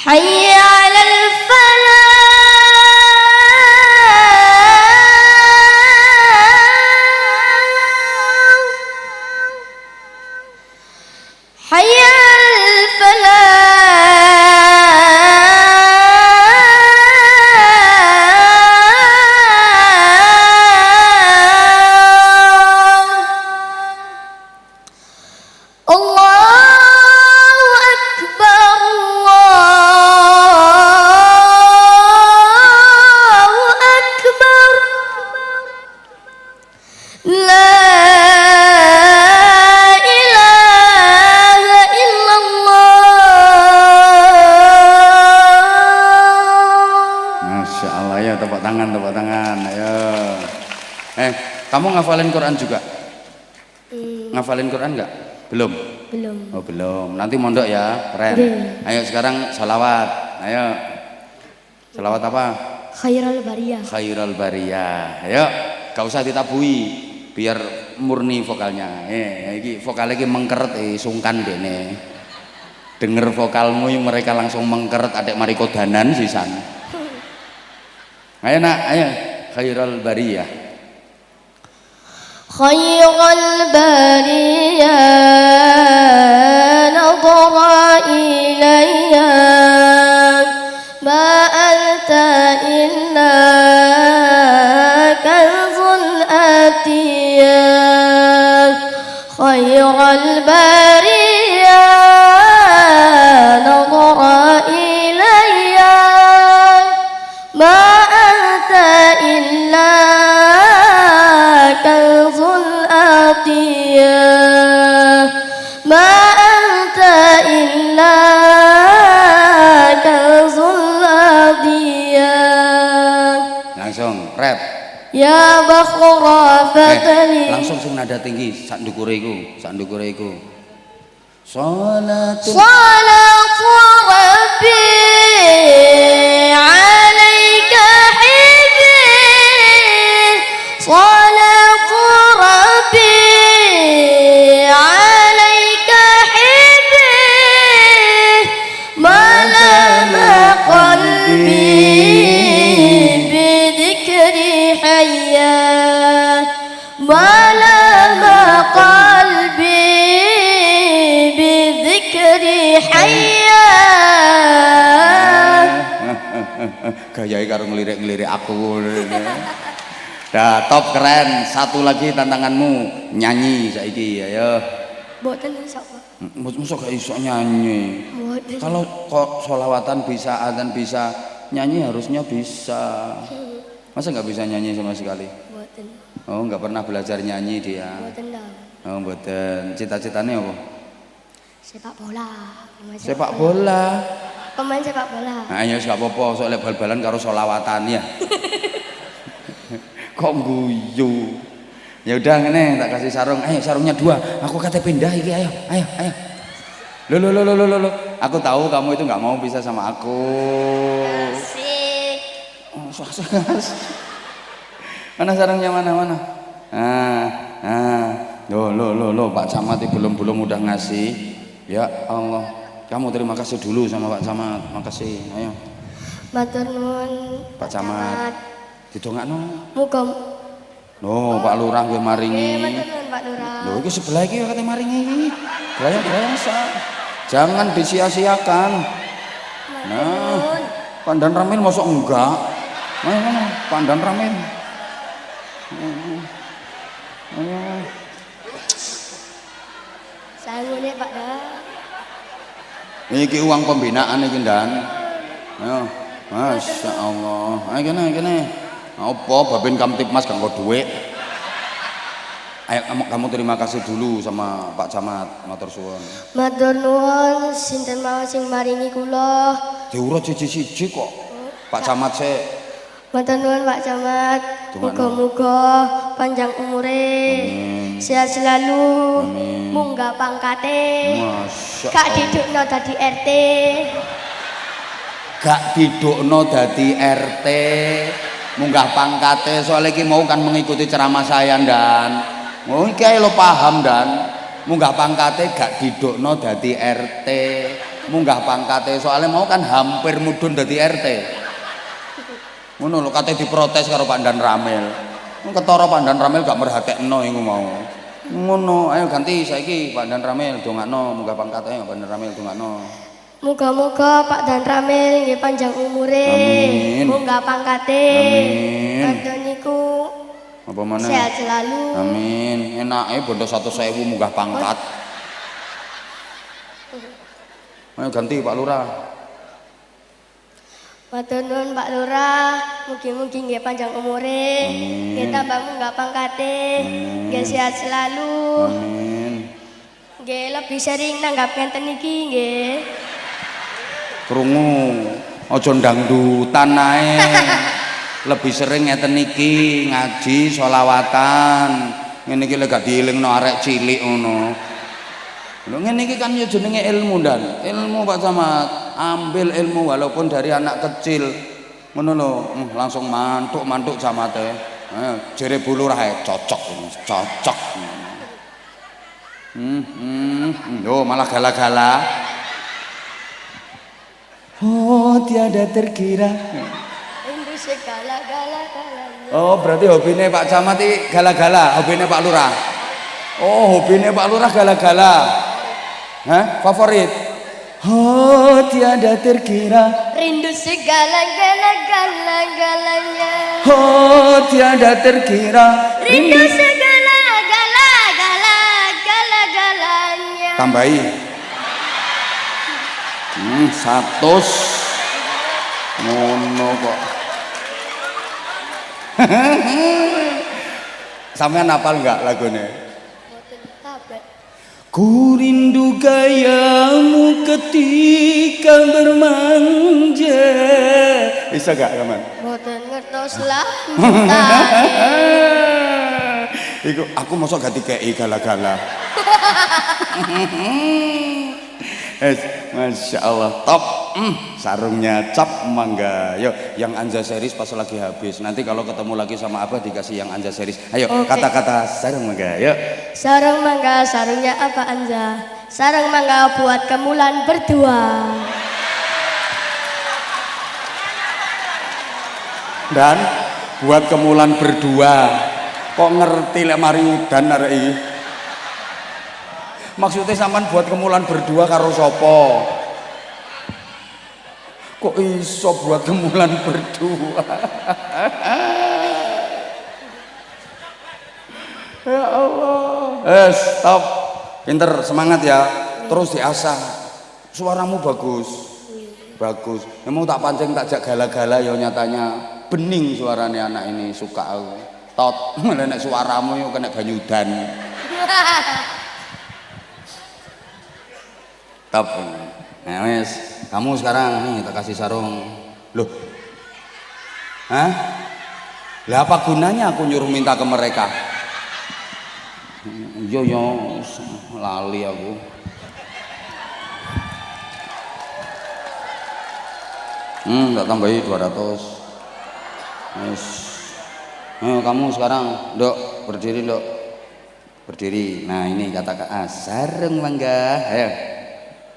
Hayya 'alal falah. Hayya 'alal falah. Allahu Akbar. Allahu Akbar. La ilaha illallah. Masya Allah ya, tepuk tangan, tepuk tangan. Ayo. Kamu ngafalin Quran juga? Ngafalin Quran enggak? Belum? Belum. Oh belum. Nanti mondok ya, keren. Oke. Ayo sekarang sholawat. Ayo. Sholawat apa? Khairul bariyah. Khairul bariyah. Ayo, gak usah ditabui, biar murni vokalnya. Iki vokalnya iki mengkeret, sungkan dene. Denger vokalmu yang mereka langsung mengkeret, adek mari kodanan sisan. Ayo nak, ayo. Khairul bariyah. Khairul bariyah nadhara ilayya ma anta illa kanzul atiyah. Khairul bariyah nadhara ilayya ma anta illa kanzul atiyah. Ma anta illa kanzul atiyah. Langsung rap. Ya bakhra fatali. Langsung sing nada tinggi, sak ndukure iku, sak ndukure iku. Salatun Salatu Rabbi alaika hibbi. Salatu Rabbi alaika hibbi. Malama qalbi bidhikri hayya. Malama qalbi bidhikri hayya. gayai karo ngelirik-ngelirik aku. Dah top, keren. Satu lagi tantanganmu, nyanyi saiki. Ayo. Boten iso, Pak. Mosok gak iso nyanyi. Boten. Kalau kok sholawatan bisa, adzan bisa, nyanyi harusnya bisa. Masa nggak bisa nyanyi sama sekali? Boten. Oh, nggak pernah belajar nyanyi dia. Boten dah. Oh, mboten. Cita-citanya apa? Sepak bola. Pemain Sepak bola. Pemain sepak bola. Nah, ya gak apa-apa, soalnya bal-balan karo sholawatan ya. Kok guyu? Ya udah ngene, tak kasih sarung. Ayo sarungnya 2. Aku kate pindah iki, ayo, ayo, ayo. Lo. Aku tahu kamu itu nggak mau bisa sama aku. Asik. Oh, mana sarungnya, mana? Lo, Pak Camat belum udah ngasih. Ya Allah, kamu terima kasih dulu sama Pak Camat. Makasih, ayo. Matur nuwun Pak Camat. Didongakno. Muga. No, Pak Lurah gue maringi. Matur nuwun Pak Lurah. Lho, iki sebelah iki kate maringi iki. Gaya-gaya jangan disia-siakan. Nah, Pandan Ramil mosok enggak? Mana? Pandan Ramil. Sangune Pak dah. Iki uang pembinaan iki, Dan. Ayo. Masya Allah. Ayo kene. Apa Babin Kamtipmas gak nggo dhuwit? Ayo kamu terima kasih dulu sama Pak Camat, matur suwun. Matur nuwun sinten mawon sing maringi kula. Diurut siji-siji kok. Pak Camat sik. Matur nuwun Pak Camat. Muga-muga panjang umure. Sehat selalu. Munggah pangkate. Masya Gak Allah. didukno dadi RT. Gak didukno dadi RT. Munggah pangkate, soalnya iki mau kan mengikuti ceramah saya, Dan. Oh, iki ae lo paham, Dan. Munggah pangkate gak didukno dadi RT. Munggah pangkate soalnya mau kan hampir mudhun dadi RT. Ngono lho, kate diprotes karo Pak Dan Ramil. Ketara Pak Dan Ramil gak merhatekno iku mau. Ngono, ayo ganti saiki Pak Dan Ramil dongakno munggah pangkate, Pak Dan Ramil dongakno. Muga-muga Pak Dan Ramil nggih panjang umure. Amin. Munggah pangkate. Amin. Kadon niku Apa mana? sehat selalu. Amin. Enake bondo 100.000 munggah pangkat. Ayo ganti Pak Lurah. Matur nuwun Pak Lurah, mugi-mugi nggih panjang umure. Amin. Nggih tambah munggah pangkate. Nggih sehat selalu. Amin. Nggih lebih sering nanggap ngenten iki nggih. Krungu aja ndangdutan ae. Lebih sering ngeten iki ngaji sholawatan. Ngene iki lek gak dielingno arek cilik ngono. Lho ngene iki kan ya jenenge ilmu dan ilmu Pak Camat, ambil ilmu walaupun dari anak kecil. Ngono lho, langsung mantuk camate. Jere bulurah cocok ini, cocok. Yo malah gala-gala. Oh, tiada terkira. Rindu segala-gala-galanya. Oh, berarti hobine Pak Camat iki gala-gala, hobine Pak Lurah. Oh, hobine Pak Lurah gala-gala. Hah? Favorit? Oh, tiada terkira. Rindu segala-gala-gala-galanya. Oh, tiada terkira. Rindu segala-gala-gala-gala-galanya. Tambahi. 100. Ngono kok. Sampean hafal enggak lagune? Boten kabeh. Ku rindu gayamu ketika bermanja. Bisa gak teman? Boten ngertos lah. Iku aku mosok gak dikei gala-gala. Masya Allah, top. Sarungnya cap mangga. Yo, yang Anja series pas lagi habis. Nanti kalau ketemu lagi sama Abah dikasih yang Anja series. Ayo, kata-kata sarung mangga. Yuk. Sarung mangga, sarungnya apa Anja? Sarung mangga buat kemulan berdua. Dan buat kemulan berdua. Kok ngerti lek mari udan arek iki? Maksudnya sampean buat kemulan berdua karo sapa? Kok iso buat kemulan berdua? Ya Allah. Stop. Pinter, semangat ya. Terus diasah. Suaramu bagus. Bagus. Emang tak pancing tak jak gala-gala ya nyatanya bening suaranya anak ini, suka aku. Tot, malah nek suaramu yo kena banyu udan. Top. Nah, wes, kamu sekarang nih tak kasih sarung. Loh. Hah? Lah apa gunanya aku nyuruh minta ke mereka? Yo lali aku. Tak tambahi 200. Wes. Kamu sekarang, Dok, berdiri, Dok. Berdiri. Nah, ini kata-kata sarung mangga. Ayo.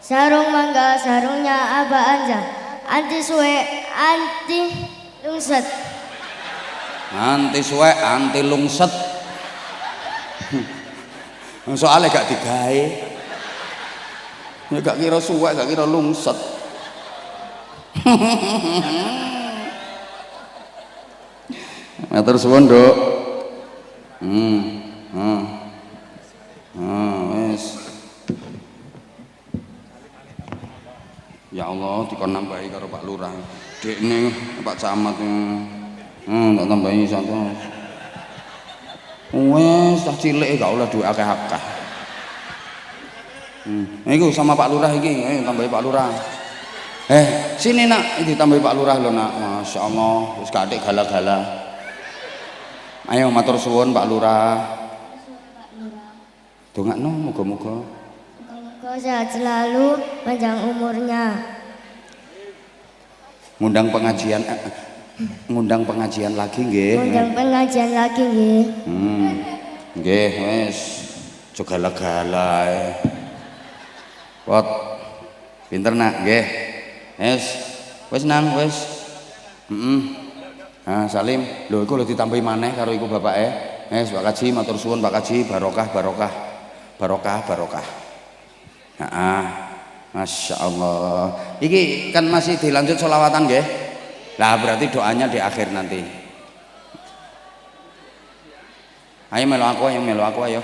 Sarung mangga, sarungnya apa Anja? Anti suwe, anti lungset. Anti suwe, anti lungset. Soalnya gak digawe. Ya gak kira suwe, gak kira lungset. Matur suwun, Dok. Wes. Ya Allah, dikon nambahi karo Pak Lurah. Dekne Pak Camat. Tak tambahi 100. Wes, cah cilik gak oleh duwe akeh-akeh. Iku sama Pak Lurah iki, tambahi Pak Lurah. Sini nak, iki tambahi Pak Lurah lho nak. Masya Allah, wis kathik gala-gala. Ayo matur suwun Pak Lurah. Dongakno muga-muga. Semoga sehat selalu, panjang umurnya. Ngundang pengajian lagi nggih. Ngundang pengajian lagi nggih. Nggih, wis. Aja gala-gala. Pot. Pinter nak nggih. Wis nang wis. Salim, lho iku lho ditambahi maneh karo iku bapake. Pak Kaji matur suwun Pak Kaji, barokah. Masya Allah. Iki kan masih dilanjut sholawatan nggih. Lah berarti doanya di akhir nanti. Ayo melu aku ayo.